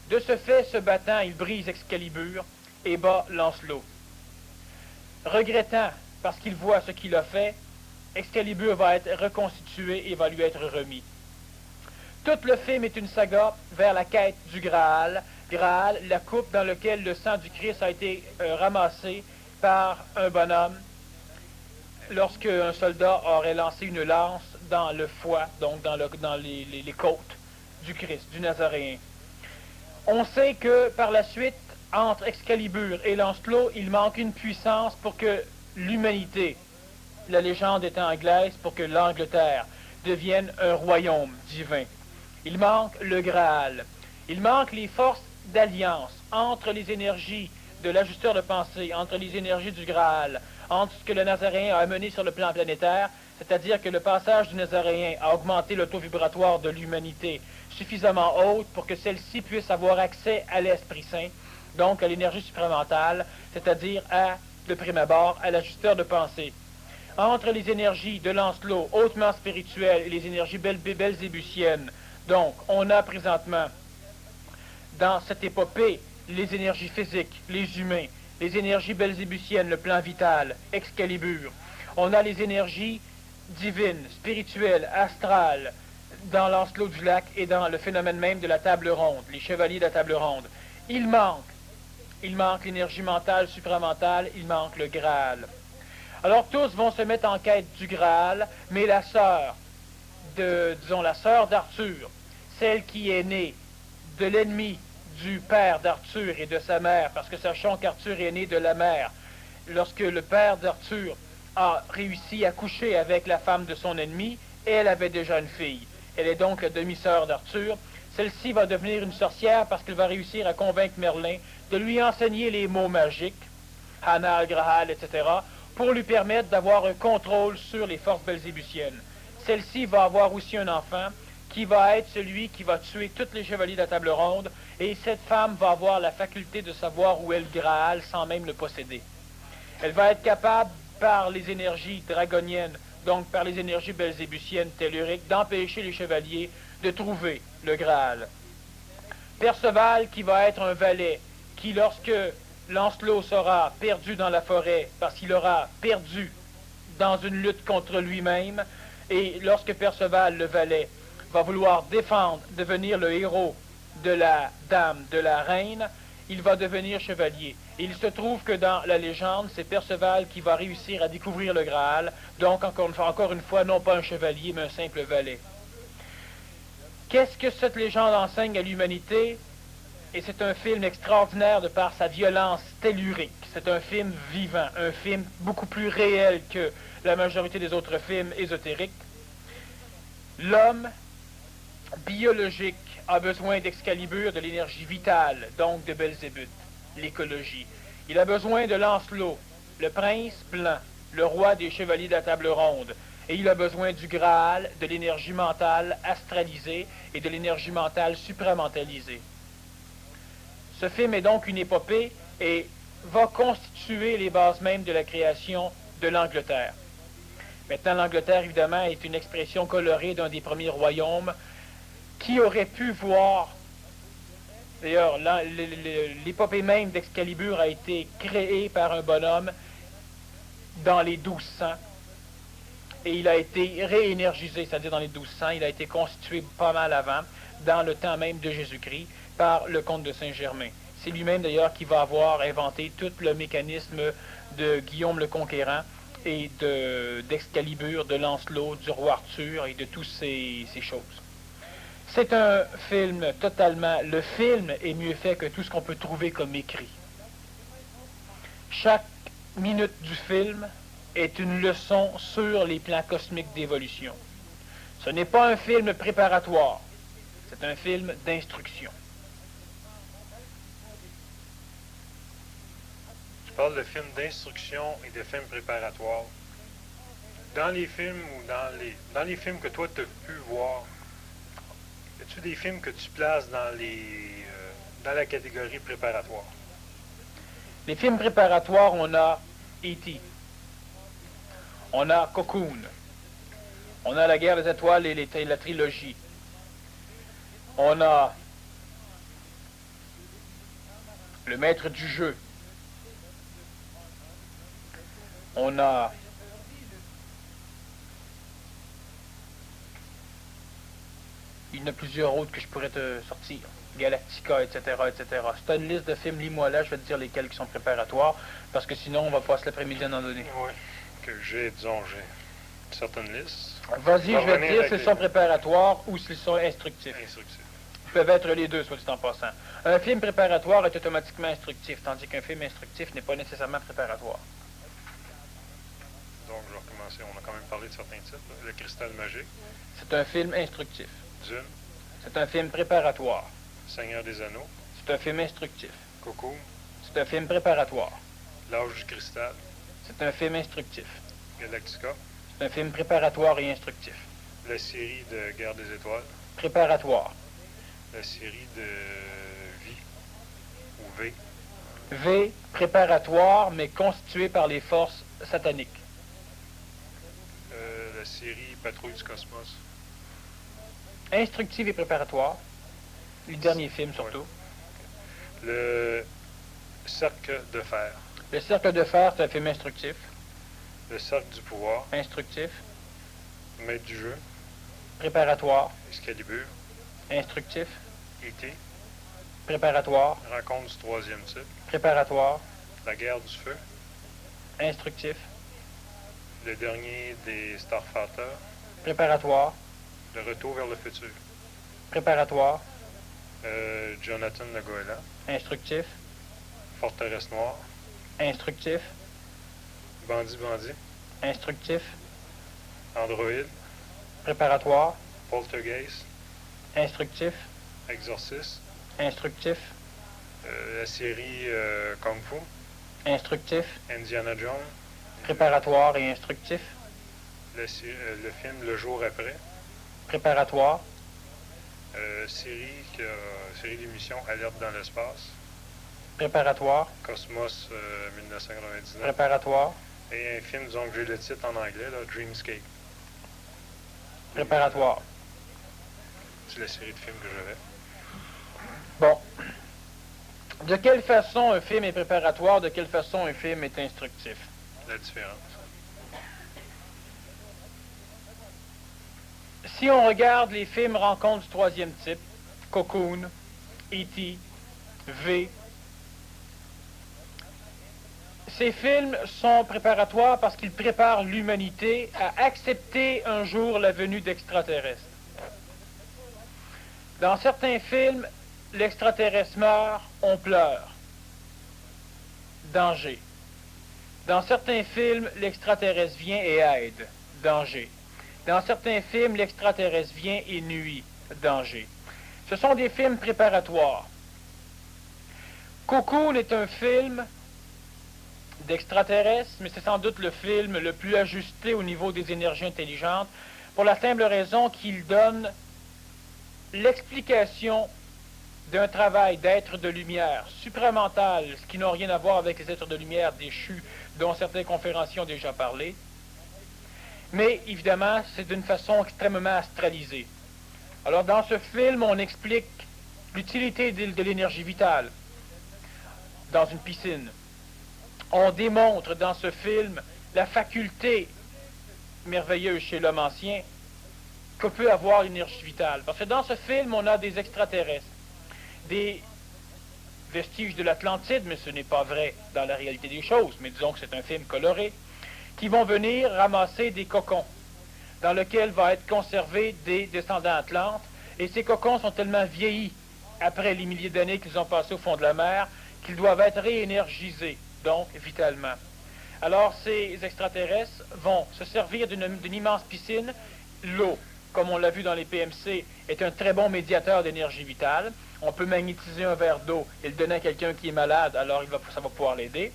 Speaker 2: De ce fait, se battant, il brise Excalibur et bat Lancelot. Regrettant, parce qu'il voit ce qu'il a fait, Excalibur va être reconstitué et va lui être remis. Tout le film est une saga vers la quête du Graal. Graal, la coupe dans laquelle le sang du Christ a été ramassé par un bonhomme lorsque un soldat aurait lancé une lance dans le foie, donc dans les côtes du Christ, du Nazaréen. On sait que par la suite, entre Excalibur et Lancelot, il manque une puissance pour que l'humanité, la légende étant anglaise, pour que l'Angleterre devienne un royaume divin. Il manque le Graal. Il manque les forces d'alliance entre les énergies de l'ajusteur de pensée, entre les énergies du Graal, entre ce que le Nazaréen a amené sur le plan planétaire, c'est-à-dire que le passage du Nazaréen a augmenté le taux vibratoire de l'humanité suffisamment haute pour que celle-ci puisse avoir accès à l'Esprit Saint, donc à l'énergie supramentale, c'est-à-dire de prime abord, à l'ajusteur de pensée. Entre les énergies de Lancelot, hautement spirituelles, et les énergies belzébusiennes, donc on a présentement, dans cette épopée, les énergies physiques, les humains, les énergies belzébusiennes, le plan vital, Excalibur. On a les énergies divines, spirituelles, astrales, dans Lancelot du Lac et dans le phénomène même de la table ronde, les chevaliers de la table ronde. Il manque l'énergie mentale, supramentale, il manque le Graal. Alors tous vont se mettre en quête du Graal, mais la sœur d'Arthur, celle qui est née de l'ennemi du père d'Arthur et de sa mère, parce que sachons qu'Arthur est né de la mère. Lorsque le père d'Arthur a réussi à coucher avec la femme de son ennemi, elle avait déjà une fille. Elle est donc la demi-sœur d'Arthur. Celle-ci va devenir une sorcière parce qu'elle va réussir à convaincre Merlin de lui enseigner les mots magiques, Hanal, Grahal, etc., pour lui permettre d'avoir un contrôle sur les forces belzébusiennes. Celle-ci va avoir aussi un enfant qui va être celui qui va tuer tous les chevaliers de la table ronde, et cette femme va avoir la faculté de savoir où est le Graal sans même le posséder. Elle va être capable, par les énergies dragoniennes, donc par les énergies belzébusiennes telluriques, d'empêcher les chevaliers de trouver le Graal. Perceval, qui va être un valet, qui lorsque Lancelot sera perdu dans la forêt, parce qu'il aura perdu dans une lutte contre lui-même, et lorsque Perceval, le valet, va vouloir défendre, devenir le héros de la dame, de la reine, il va devenir chevalier. Et il se trouve que dans la légende, c'est Perceval qui va réussir à découvrir le Graal, donc encore une fois, non pas un chevalier, mais un simple valet. Qu'est-ce que cette légende enseigne à l'humanité? Et c'est un film extraordinaire de par sa violence tellurique. C'est un film vivant, un film beaucoup plus réel que la majorité des autres films ésotériques. L'homme biologique a besoin d'Excalibur, de l'énergie vitale, donc de Belzébuth, l'écologie. Il a besoin de Lancelot, le prince blanc, le roi des chevaliers de la table ronde. Et il a besoin du Graal, de l'énergie mentale astralisée et de l'énergie mentale supramentalisée. Ce film est donc une épopée et va constituer les bases mêmes de la création de l'Angleterre. Maintenant, l'Angleterre, évidemment, est une expression colorée d'un des premiers royaumes qui aurait pu voir... D'ailleurs, l'épopée même d'Excalibur a été créée par un bonhomme dans les 1200 et il a été réénergisé, c'est-à-dire dans les 1200, il a été constitué pas mal avant, dans le temps même de Jésus-Christ, par le comte de Saint-Germain. C'est lui-même d'ailleurs qui va avoir inventé tout le mécanisme de Guillaume le Conquérant et d'Excalibur, de Lancelot, du roi Arthur et de toutes ces choses. C'est un film totalement... Le film est mieux fait que tout ce qu'on peut trouver comme écrit. Chaque minute du film est une leçon sur les plans cosmiques d'évolution. Ce n'est pas un film préparatoire, c'est un film d'instruction.
Speaker 1: Tu parles de films d'instruction et de films préparatoires. Dans les films ou dans les films que toi tu as pu voir, as-tu des films que tu places dans la catégorie préparatoire?
Speaker 2: Les films préparatoires, on a E.T., on a Cocoon, on a La Guerre des Étoiles et la trilogie, on a Le Maître du Jeu, on a il y en a plusieurs autres que je pourrais te sortir. Galactica, etc., etc. C'est une liste de films, lis-moi là, je vais te dire lesquels qui sont préparatoires, parce que sinon on va passer l'après-midi à en donner.
Speaker 1: Oui, j'ai une certaine liste.
Speaker 2: Vas-y, je vais te dire s'ils sont préparatoires ou s'ils sont instructifs. Ils peuvent être les deux, soit dit en passant. Un film préparatoire est automatiquement instructif, tandis qu'un film instructif n'est pas nécessairement préparatoire.
Speaker 1: Donc, je vais recommencer. On a quand même parlé de certains titres. Le Cristal Magique.
Speaker 2: C'est un film instructif.
Speaker 1: Dune.
Speaker 2: C'est un film préparatoire.
Speaker 1: Seigneur des Anneaux.
Speaker 2: C'est un film instructif.
Speaker 1: Coco.
Speaker 2: C'est un film préparatoire.
Speaker 1: L'Âge du Cristal.
Speaker 2: C'est un film instructif.
Speaker 1: Galactica.
Speaker 2: C'est un film préparatoire et instructif.
Speaker 1: La série de Guerre des Étoiles.
Speaker 2: Préparatoire.
Speaker 1: La série de Vie. Ou V.
Speaker 2: V, préparatoire, mais constitué par les forces sataniques.
Speaker 1: La série Patrouille du Cosmos.
Speaker 2: Instructive et préparatoire. Le dernier film, surtout.
Speaker 1: Ouais. Le Cercle de Fer.
Speaker 2: Le Cercle de Fer, c'est un film instructif.
Speaker 1: Le Cercle du Pouvoir.
Speaker 2: Instructif.
Speaker 1: Maître du Jeu.
Speaker 2: Préparatoire.
Speaker 1: Excalibur.
Speaker 2: Instructif.
Speaker 1: E.T.
Speaker 2: Préparatoire.
Speaker 1: Rencontre du troisième type.
Speaker 2: Préparatoire.
Speaker 1: La Guerre du Feu.
Speaker 2: Instructif.
Speaker 1: Le dernier des Starfighter.
Speaker 2: Préparatoire.
Speaker 1: Le Retour vers le futur.
Speaker 2: Préparatoire.
Speaker 1: Jonathan Le Goéland.
Speaker 2: Instructif.
Speaker 1: Forteresse Noire.
Speaker 2: Instructif.
Speaker 1: Bandit.
Speaker 2: Instructif.
Speaker 1: Android.
Speaker 2: Préparatoire.
Speaker 1: Poltergeist.
Speaker 2: Instructif.
Speaker 1: Exorcist.
Speaker 2: Instructif.
Speaker 1: La série Kung Fu.
Speaker 2: Instructif.
Speaker 1: Indiana Jones.
Speaker 2: Préparatoire et instructif.
Speaker 1: Le film Le Jour après.
Speaker 2: Préparatoire.
Speaker 1: Série d'émission Alerte dans l'espace.
Speaker 2: Préparatoire.
Speaker 1: Cosmos 1999.
Speaker 2: Préparatoire.
Speaker 1: Et un film, disons que j'ai le titre en anglais, là, Dreamscape.
Speaker 2: Préparatoire.
Speaker 1: C'est la série de films que j'avais.
Speaker 2: Bon. De quelle façon un film est préparatoire, de quelle façon un film est instructif?
Speaker 1: La différence.
Speaker 2: Si on regarde les films Rencontre du troisième type, Cocoon, E.T., V, ces films sont préparatoires parce qu'ils préparent l'humanité à accepter un jour la venue d'extraterrestres. Dans certains films, l'extraterrestre meurt, on pleure. Danger. Dans certains films, l'extraterrestre vient et aide. Danger. Dans certains films, l'extraterrestre vient et nuit. Danger. Ce sont des films préparatoires. Cocoon est un film d'extraterrestres, mais c'est sans doute le film le plus ajusté au niveau des énergies intelligentes, pour la simple raison qu'il donne l'explication d'un travail d'êtres de lumière supramental, ce qui n'a rien à voir avec les êtres de lumière déchus dont certains conférenciers ont déjà parlé. Mais évidemment, c'est d'une façon extrêmement astralisée. Alors dans ce film, on explique l'utilité de l'énergie vitale dans une piscine. On démontre dans ce film la faculté merveilleuse chez l'homme ancien que peut avoir l'énergie vitale. Parce que dans ce film, on a des extraterrestres, des vestiges de l'Atlantide, mais ce n'est pas vrai dans la réalité des choses, mais disons que c'est un film coloré, qui vont venir ramasser des cocons dans lesquels vont être conservés des descendants atlantes, et ces cocons sont tellement vieillis après les milliers d'années qu'ils ont passé au fond de la mer qu'ils doivent être réénergisés, donc vitalement. Alors ces extraterrestres vont se servir d'une immense piscine. L'eau, comme on l'a vu dans les PMC, est un très bon médiateur d'énergie vitale. On peut magnétiser un verre d'eau et le donner à quelqu'un qui est malade, alors ça va pouvoir l'aider.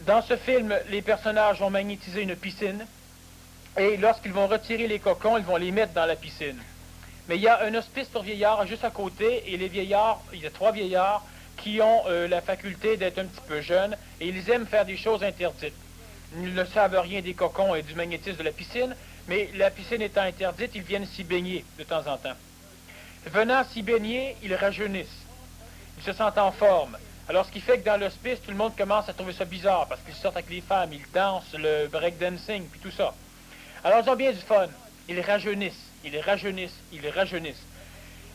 Speaker 2: Dans ce film, les personnages vont magnétiser une piscine, et lorsqu'ils vont retirer les cocons, ils vont les mettre dans la piscine. Mais il y a un hospice pour vieillards juste à côté, et les vieillards, il y a 3 vieillards qui ont la faculté d'être un petit peu jeunes, et ils aiment faire des choses interdites. Ils ne savent rien des cocons et du magnétisme de la piscine, mais la piscine étant interdite, ils viennent s'y baigner de temps en temps. Venant s'y baigner, ils rajeunissent. Ils se sentent en forme. Alors, ce qui fait que dans l'hospice, tout le monde commence à trouver ça bizarre, parce qu'ils sortent avec les femmes, ils dansent, le breakdancing, puis tout ça. Alors, ils ont bien du fun. Ils rajeunissent, ils rajeunissent, ils rajeunissent.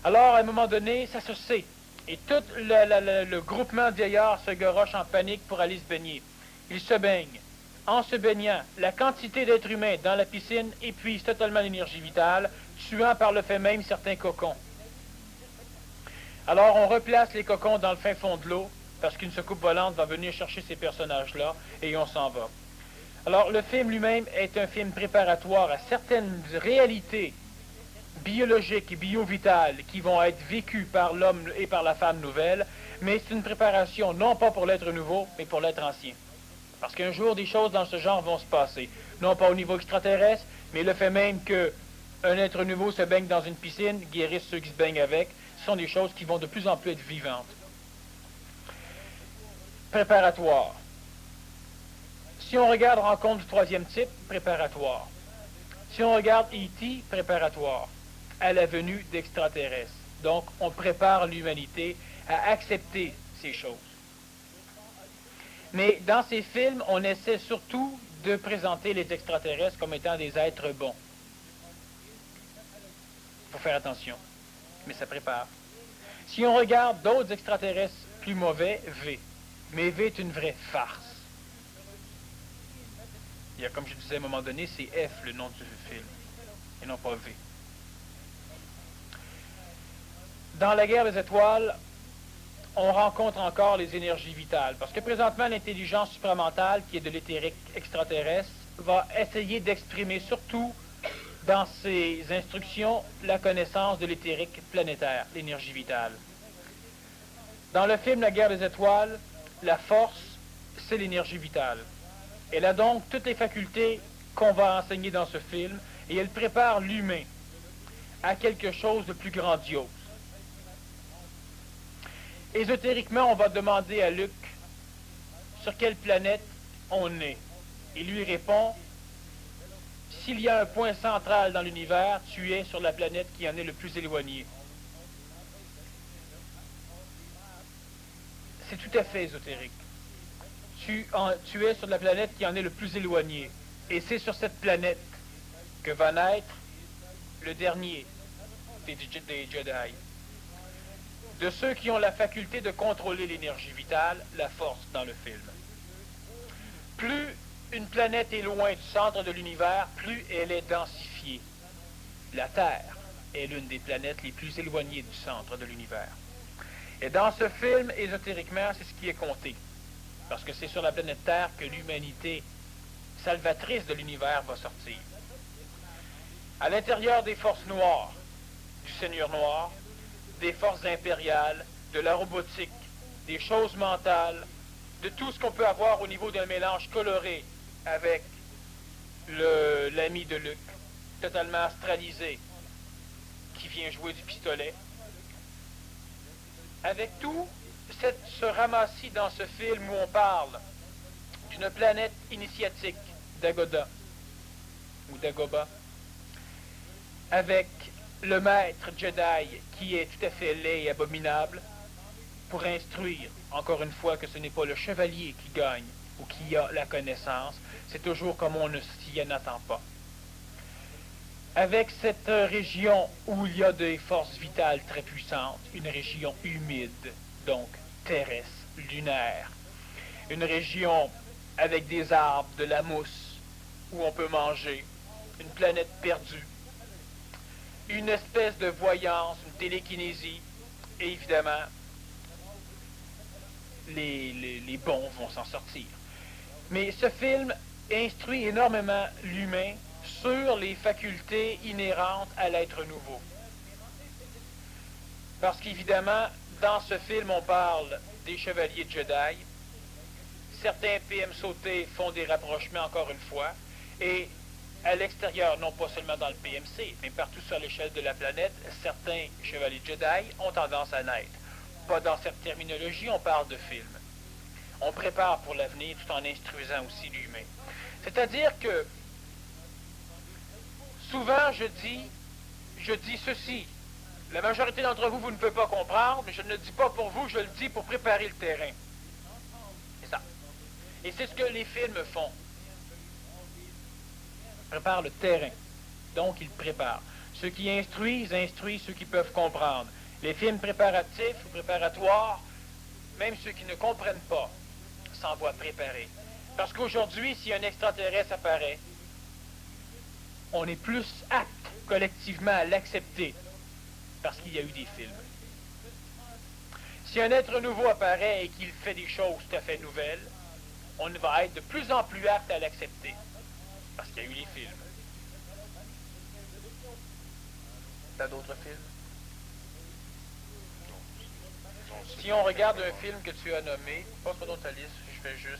Speaker 2: Alors, à un moment donné, ça se sait. Et tout le groupement de vieillards se garoche en panique pour aller se baigner. Ils se baignent. En se baignant, la quantité d'êtres humains dans la piscine épuise totalement l'énergie vitale, tuant par le fait même certains cocons. Alors, on replace les cocons dans le fin fond de l'eau, parce qu'une secoupe volante va venir chercher ces personnages-là, et on s'en va. Alors, le film lui-même est un film préparatoire à certaines réalités biologiques et bio-vitales qui vont être vécues par l'homme et par la femme nouvelle, mais c'est une préparation non pas pour l'être nouveau, mais pour l'être ancien. Parce qu'un jour, des choses dans ce genre vont se passer. Non pas au niveau extraterrestre, mais le fait même qu'un être nouveau se baigne dans une piscine, guérisse ceux qui se baignent avec, ce sont des choses qui vont de plus en plus être vivantes. Préparatoire. Si on regarde Rencontre du troisième type, préparatoire. Si on regarde E.T., préparatoire à la venue d'extraterrestres. Donc, on prépare l'humanité à accepter ces choses. Mais dans ces films, on essaie surtout de présenter les extraterrestres comme étant des êtres bons. Il faut faire attention, mais ça prépare. Si on regarde d'autres extraterrestres plus mauvais, V. Mais V est une vraie farce. Il y a, comme je disais à un moment donné, c'est F le nom du film, et non pas V. Dans la guerre des étoiles, on rencontre encore les énergies vitales, parce que présentement, l'intelligence supramentale, qui est de l'éthérique extraterrestre, va essayer d'exprimer surtout dans ses instructions la connaissance de l'éthérique planétaire, l'énergie vitale. Dans le film La guerre des étoiles, la force, c'est l'énergie vitale. Elle a donc toutes les facultés qu'on va enseigner dans ce film, et elle prépare l'humain à quelque chose de plus grandiose. Ésotériquement, on va demander à Luc sur quelle planète on est. Il lui répond, s'il y a un point central dans l'univers, tu es sur la planète qui en est le plus éloignée. C'est tout à fait ésotérique. Tu es sur la planète qui en est le plus éloignée. Et c'est sur cette planète que va naître le dernier des Jedi. De ceux qui ont la faculté de contrôler l'énergie vitale, la force dans le film. Plus une planète est loin du centre de l'univers, plus elle est densifiée. La Terre est l'une des planètes les plus éloignées du centre de l'univers. Et dans ce film, ésotériquement, c'est ce qui est compté. Parce que c'est sur la planète Terre que l'humanité salvatrice de l'univers va sortir. À l'intérieur des forces noires, du Seigneur Noir, des forces impériales, de la robotique, des choses mentales, de tout ce qu'on peut avoir au niveau d'un mélange coloré avec l'ami de Luc, totalement astralisé, qui vient jouer du pistolet. Avec tout ce ramassis dans ce film où on parle d'une planète initiatique, Dagoba, ou Dagoba, avec le maître Jedi qui est tout à fait laid et abominable, pour instruire, encore une fois, que ce n'est pas le chevalier qui gagne ou qui a la connaissance, c'est toujours comme on ne s'y en attend pas. Avec cette région où il y a des forces vitales très puissantes, une région humide, donc terrestre, lunaire, une région avec des arbres, de la mousse, où on peut manger, une planète perdue, une espèce de voyance, une télékinésie, et évidemment, les bons vont s'en sortir. Mais ce film instruit énormément l'humain sur les facultés inhérentes à l'être nouveau. Parce qu'évidemment, dans ce film, on parle des chevaliers Jedi. Certains PM sautés font des rapprochements encore une fois. Et à l'extérieur, non pas seulement dans le PMC, mais partout sur l'échelle de la planète, certains chevaliers Jedi ont tendance à naître. Pas dans cette terminologie, on parle de film. On prépare pour l'avenir tout en instruisant aussi l'humain. C'est-à-dire que souvent je dis ceci. La majorité d'entre vous, vous ne pouvez pas comprendre, mais je ne le dis pas pour vous, je le dis pour préparer le terrain. C'est ça. Et c'est ce que les films font. Ils préparent le terrain. Donc, ils préparent. Ceux qui instruisent ceux qui peuvent comprendre. Les films préparatifs ou préparatoires, même ceux qui ne comprennent pas, s'envoient préparer. Parce qu'aujourd'hui, si un extraterrestre apparaît, on est plus apte collectivement à l'accepter parce qu'il y a eu des films. Si un être nouveau apparaît et qu'il fait des choses tout à fait nouvelles, on va être de plus en plus apte à l'accepter parce qu'il y a eu les films. T'as d'autres films? Si on regarde un film que tu as nommé, passe pas dans ta liste, je fais juste...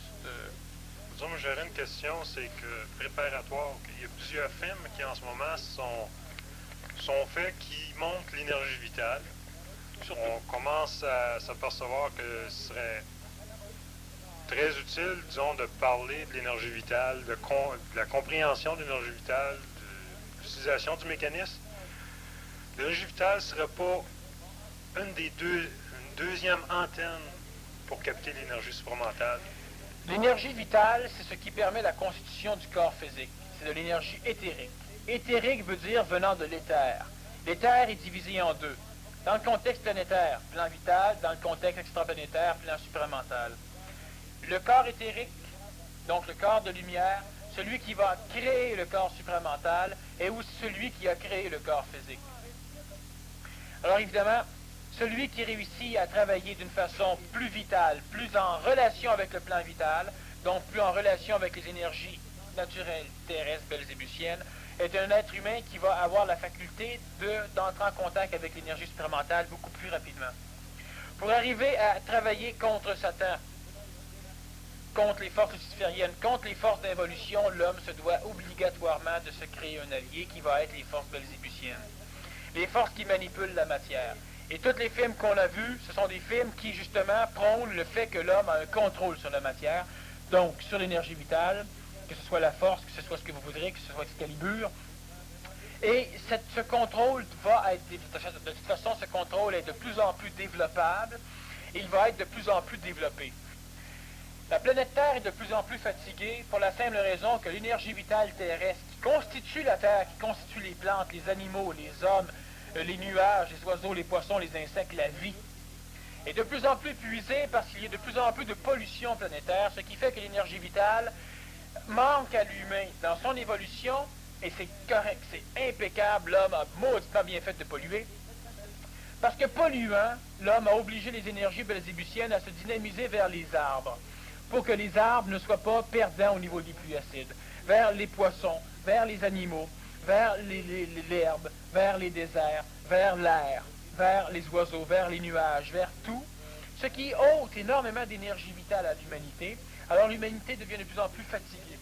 Speaker 1: Disons, j'aurais une question, c'est que préparatoire, il y a plusieurs films qui en ce moment sont faits qui montrent l'énergie vitale. On commence à s'apercevoir que ce serait très utile, disons, de parler de l'énergie vitale, de la compréhension de l'énergie vitale, de l'utilisation du mécanisme. L'énergie vitale ne serait pas une deuxième antenne pour capter l'énergie supramentale.
Speaker 2: L'énergie vitale, c'est ce qui permet la constitution du corps physique. C'est de l'énergie éthérique. Éthérique veut dire venant de l'éther. L'éther est divisé en deux. Dans le contexte planétaire, plan vital, dans le contexte extraplanétaire, plan supramental. Le corps éthérique, donc le corps de lumière, celui qui va créer le corps supramental, est aussi celui qui a créé le corps physique. Alors évidemment, celui qui réussit à travailler d'une façon plus vitale, plus en relation avec le plan vital, donc plus en relation avec les énergies naturelles, terrestres, belzébusiennes, est un être humain qui va avoir la faculté d'entrer en contact avec l'énergie supramentale beaucoup plus rapidement. Pour arriver à travailler contre Satan, contre les forces lucifériennes, contre les forces d'involution, l'homme se doit obligatoirement de se créer un allié qui va être les forces belzébusiennes. Les forces qui manipulent la matière. Et tous les films qu'on a vus, ce sont des films qui, justement, prônent le fait que l'homme a un contrôle sur la matière, donc sur l'énergie vitale, que ce soit la force, que ce soit ce que vous voudrez, que ce soit Excalibur. Et ce contrôle va être, de toute façon, ce contrôle est de plus en plus développable, et il va être de plus en plus développé. La planète Terre est de plus en plus fatiguée pour la simple raison que l'énergie vitale terrestre qui constitue la Terre, qui constitue les plantes, les animaux, les hommes, les nuages, les oiseaux, les poissons, les insectes, la vie, est de plus en plus épuisée parce qu'il y a de plus en plus de pollution planétaire, ce qui fait que l'énergie vitale manque à l'humain dans son évolution, et c'est correct, c'est impeccable, l'homme a mauditement bien fait de polluer, parce que polluant, l'homme a obligé les énergies belzébusiennes à se dynamiser vers les arbres, pour que les arbres ne soient pas perdants au niveau des pluies acides, vers les poissons, vers les animaux, vers l'herbe, vers les déserts, vers l'air, vers les oiseaux, vers les nuages, vers tout, ce qui ôte énormément d'énergie vitale à l'humanité. Alors l'humanité devient de plus en plus fatiguée.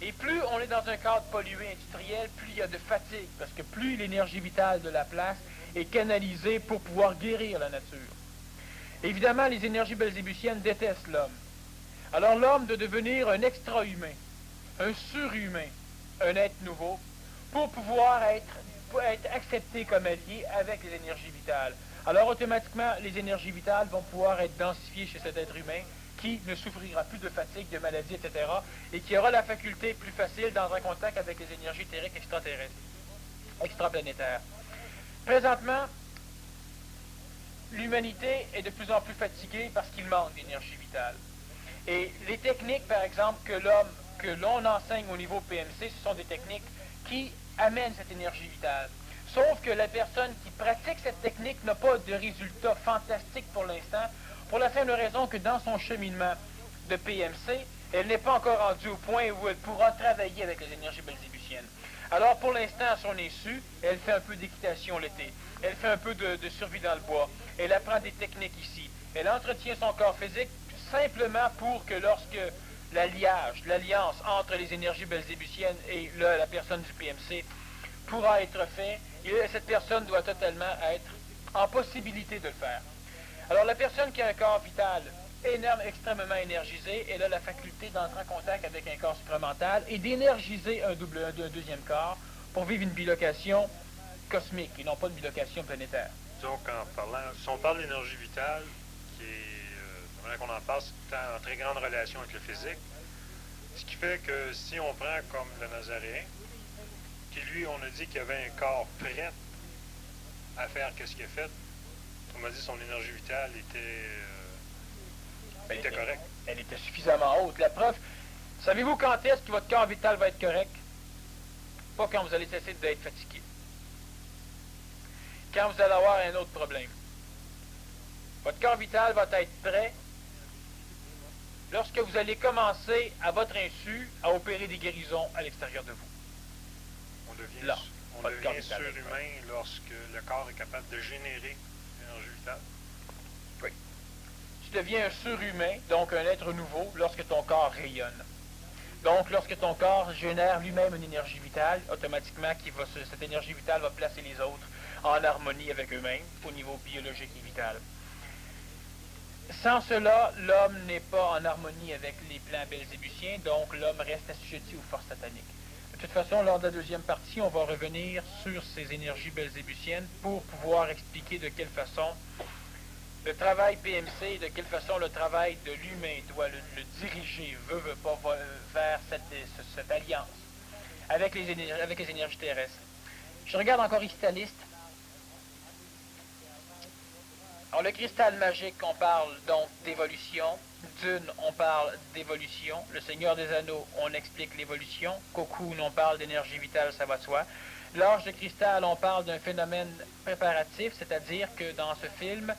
Speaker 2: Et plus on est dans un cadre pollué industriel, plus il y a de fatigue, parce que plus l'énergie vitale de la place est canalisée pour pouvoir guérir la nature. Évidemment, les énergies belzébusiennes détestent l'homme. Alors l'homme doit devenir un extra-humain, un surhumain, un être nouveau, pour pouvoir être accepté comme allié avec les énergies vitales. Alors automatiquement, les énergies vitales vont pouvoir être densifiées chez cet être humain qui ne souffrira plus de fatigue, de maladie, etc. et qui aura la faculté plus facile d'entrer en contact avec les énergies terrestres extraterrestres, extraplanétaires. Présentement, l'humanité est de plus en plus fatiguée parce qu'il manque d'énergie vitale. Et les techniques, par exemple, que l'on enseigne au niveau PMC, ce sont des techniques qui amènent cette énergie vitale. Sauf que la personne qui pratique cette technique n'a pas de résultats fantastiques pour l'instant, pour la simple raison que dans son cheminement de PMC, elle n'est pas encore rendue au point où elle pourra travailler avec les énergies belzébusiennes. Alors pour l'instant, à son insu, elle fait un peu d'équitation l'été, elle fait un peu de survie dans le bois, elle apprend des techniques ici, elle entretient son corps physique simplement pour que lorsque l'alliance entre les énergies belzébusiennes et la personne du PMC pourra être fait, et cette personne doit totalement être en possibilité de le faire. Alors la personne qui a un corps vital extrêmement énergisé, elle a la faculté d'entrer en contact avec un corps supramental et d'énergiser un deuxième corps pour vivre une bilocation cosmique et non pas une bilocation planétaire.
Speaker 1: Donc, si on parle d'énergie vitale, qui est, j'aimerais qu'on en parle, c'est en très grande relation avec le physique, ce qui fait que si on prend comme le Nazaréen, qui lui, on a dit qu'il avait un corps prêt à faire ce qu'il a fait, on m'a dit son énergie vitale était correcte.
Speaker 2: Elle était suffisamment haute. La preuve, savez-vous quand est-ce que votre corps vital va être correct? Pas quand vous allez cesser d'être fatigué. Quand vous allez avoir un autre problème. Votre corps vital va être prêt lorsque vous allez commencer, à votre insu, à opérer des guérisons à l'extérieur de vous.
Speaker 1: On devient surhumain lorsque le corps est capable de générer l'énergie vitale.
Speaker 2: Oui. Tu deviens un surhumain, donc un être nouveau, lorsque ton corps rayonne. Donc, lorsque ton corps génère lui-même une énergie vitale, automatiquement, cette énergie vitale va placer les autres en harmonie avec eux-mêmes, au niveau biologique et vital. Sans cela, l'homme n'est pas en harmonie avec les plans belzébusiens, donc l'homme reste assujetti aux forces sataniques. De toute façon, lors de la deuxième partie, on va revenir sur ces énergies belzébusiennes pour pouvoir expliquer de quelle façon le travail PMC, de quelle façon le travail de l'humain doit le diriger, veut pas, vers cette alliance avec les énergies terrestres. Je regarde encore Crystaliste. Alors, le cristal magique, on parle donc d'évolution. Dune, on parle d'évolution. Le Seigneur des Anneaux, on explique l'évolution. Cocoon, on parle d'énergie vitale, ça va de soi. L'Arche de cristal, on parle d'un phénomène préparatif, c'est-à-dire que dans ce film,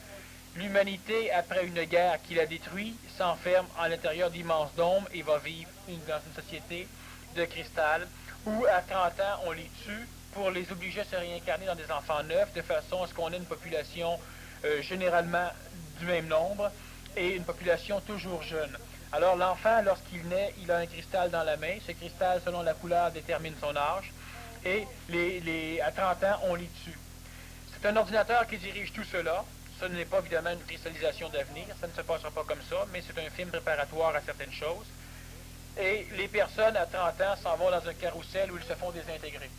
Speaker 2: l'humanité, après une guerre qui la détruit, s'enferme à l'intérieur d'immenses dômes et va vivre dans une société de cristal où, à 30 ans, on les tue pour les obliger à se réincarner dans des enfants neufs, de façon à ce qu'on ait une population généralement du même nombre et une population toujours jeune. Alors l'enfant, lorsqu'il naît, il a un cristal dans la main. Ce cristal, selon la couleur, détermine son âge. Et à 30 ans, on les tue. C'est un ordinateur qui dirige tout cela. Ce n'est pas évidemment une cristallisation d'avenir, ça ne se passera pas comme ça, mais c'est un film préparatoire à certaines choses. Et les personnes à 30 ans s'en vont dans un carrousel où ils se font désintégrer.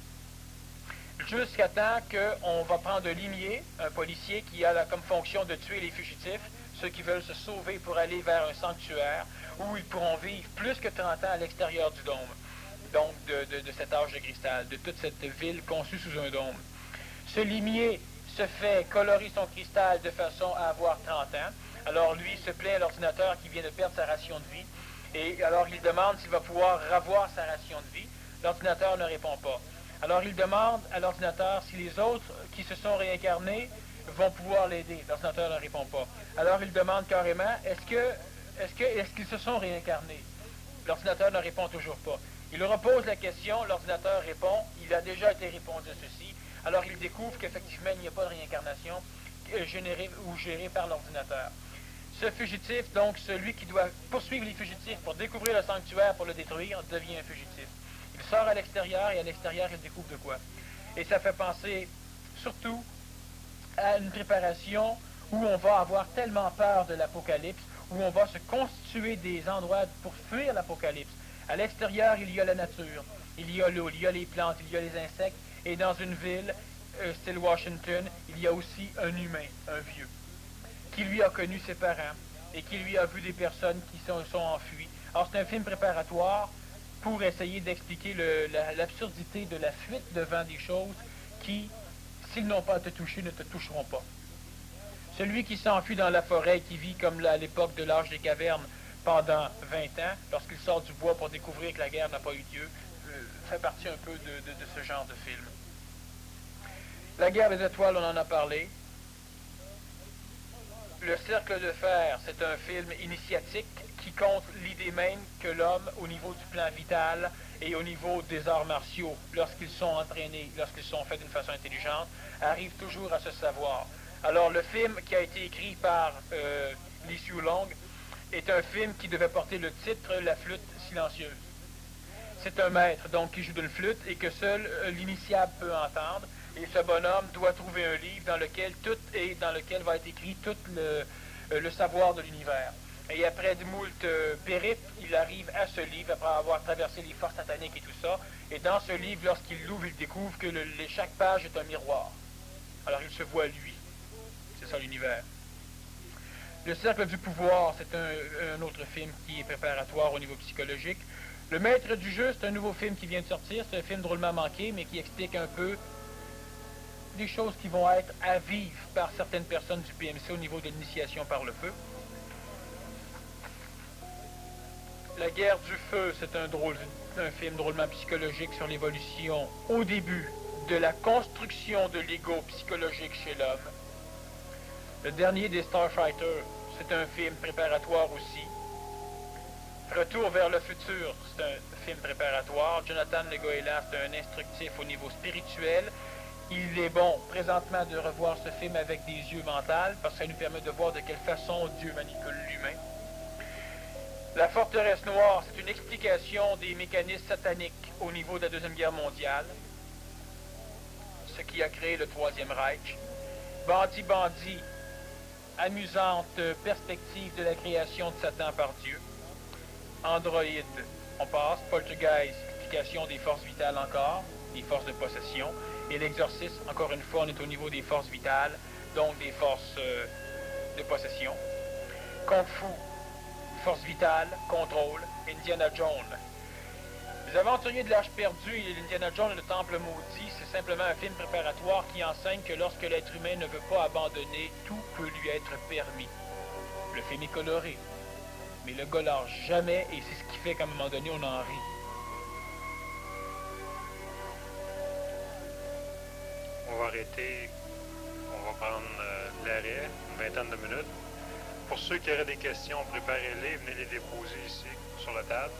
Speaker 2: Jusqu'à temps qu'on va prendre un limier, un policier qui a comme fonction de tuer les fugitifs, ceux qui veulent se sauver pour aller vers un sanctuaire, où ils pourront vivre plus que 30 ans à l'extérieur du dôme, donc de cet âge de cristal, de toute cette ville conçue sous un dôme. Ce limier se fait colorer son cristal de façon à avoir 30 ans. Alors lui se plaint à l'ordinateur qui vient de perdre sa ration de vie, et alors il demande s'il va pouvoir revoir sa ration de vie. L'ordinateur ne répond pas. Alors il demande à l'ordinateur si les autres qui se sont réincarnés vont pouvoir l'aider. L'ordinateur ne répond pas. Alors il demande carrément, est-ce qu'ils se sont réincarnés? L'ordinateur ne répond toujours pas. Il repose la question, l'ordinateur répond, il a déjà été répondu à ceci. Alors il découvre qu'effectivement il n'y a pas de réincarnation générée ou gérée par l'ordinateur. Ce fugitif, donc celui qui doit poursuivre les fugitifs pour découvrir le sanctuaire, pour le détruire, devient un fugitif. Il sort à l'extérieur et à l'extérieur il découvre de quoi. Et ça fait penser surtout à une préparation où on va avoir tellement peur de l'apocalypse, où on va se constituer des endroits pour fuir l'apocalypse. À l'extérieur, il y a la nature, il y a l'eau, il y a les plantes, il y a les insectes, et dans une ville, style Washington, il y a aussi un humain, un vieux, qui lui a connu ses parents et qui lui a vu des personnes qui sont enfuies. Alors c'est un film préparatoire pour essayer d'expliquer l'absurdité de la fuite devant des choses qui, s'ils n'ont pas à te toucher, ne te toucheront pas. Celui qui s'enfuit dans la forêt, qui vit comme à l'époque de l'âge des cavernes pendant 20 ans, lorsqu'il sort du bois pour découvrir que la guerre n'a pas eu lieu, fait partie un peu de ce genre de film. La guerre des étoiles, on en a parlé. Le cercle de fer, c'est un film initiatique qui compte l'idée même que l'homme, au niveau du plan vital et au niveau des arts martiaux, lorsqu'ils sont entraînés, lorsqu'ils sont faits d'une façon intelligente, arrive toujours à se savoir. Alors le film qui a été écrit par Lee Siu Long est un film qui devait porter le titre La flûte silencieuse. C'est un maître donc qui joue d'une flûte et que seul l'initiable peut entendre. Et ce bonhomme doit trouver un livre dans lequel va être écrit tout le savoir de l'univers. Et après de moult périples, il arrive à ce livre après avoir traversé les forces sataniques et tout ça. Et dans ce livre, lorsqu'il l'ouvre, il découvre que chaque page est un miroir. Alors il se voit lui. C'est ça l'univers. Le cercle du pouvoir, c'est un autre film qui est préparatoire au niveau psychologique. Le maître du jeu, c'est un nouveau film qui vient de sortir. C'est un film drôlement manqué, mais qui explique un peu des choses qui vont être à vivre par certaines personnes du PMC au niveau de l'initiation par le feu. La guerre du feu, c'est un film drôlement psychologique sur l'évolution au début de la construction de l'ego psychologique chez l'homme. Le dernier des Starfighters, c'est un film préparatoire aussi. Retour vers le futur, c'est un film préparatoire. Jonathan Le Goéland, c'est un instructif au niveau spirituel. Il est bon présentement de revoir ce film avec des yeux mentaux parce que ça nous permet de voir de quelle façon Dieu manipule l'humain. La forteresse noire, c'est une explication des mécanismes sataniques au niveau de la Deuxième Guerre mondiale, ce qui a créé le Troisième Reich. Bandit, amusante perspective de la création de Satan par Dieu. Android, on passe. Poltergeist, explication des forces vitales encore, des forces de possession. Et l'exorcisme, encore une fois, on est au niveau des forces vitales, donc des forces de possession. Kung Fu, force vitale, contrôle. Indiana Jones. Les Aventuriers de l'Âge perdu et Indiana Jones et le Temple maudit, c'est simplement un film préparatoire qui enseigne que lorsque l'être humain ne veut pas abandonner, tout peut lui être permis. Le film est coloré, mais le gars lâche jamais et c'est ce qui fait qu'à un moment donné, on en rit.
Speaker 1: On va arrêter, on va prendre l'arrêt, une vingtaine de minutes. Pour ceux qui auraient des questions, préparez-les, venez les déposer ici, sur la table.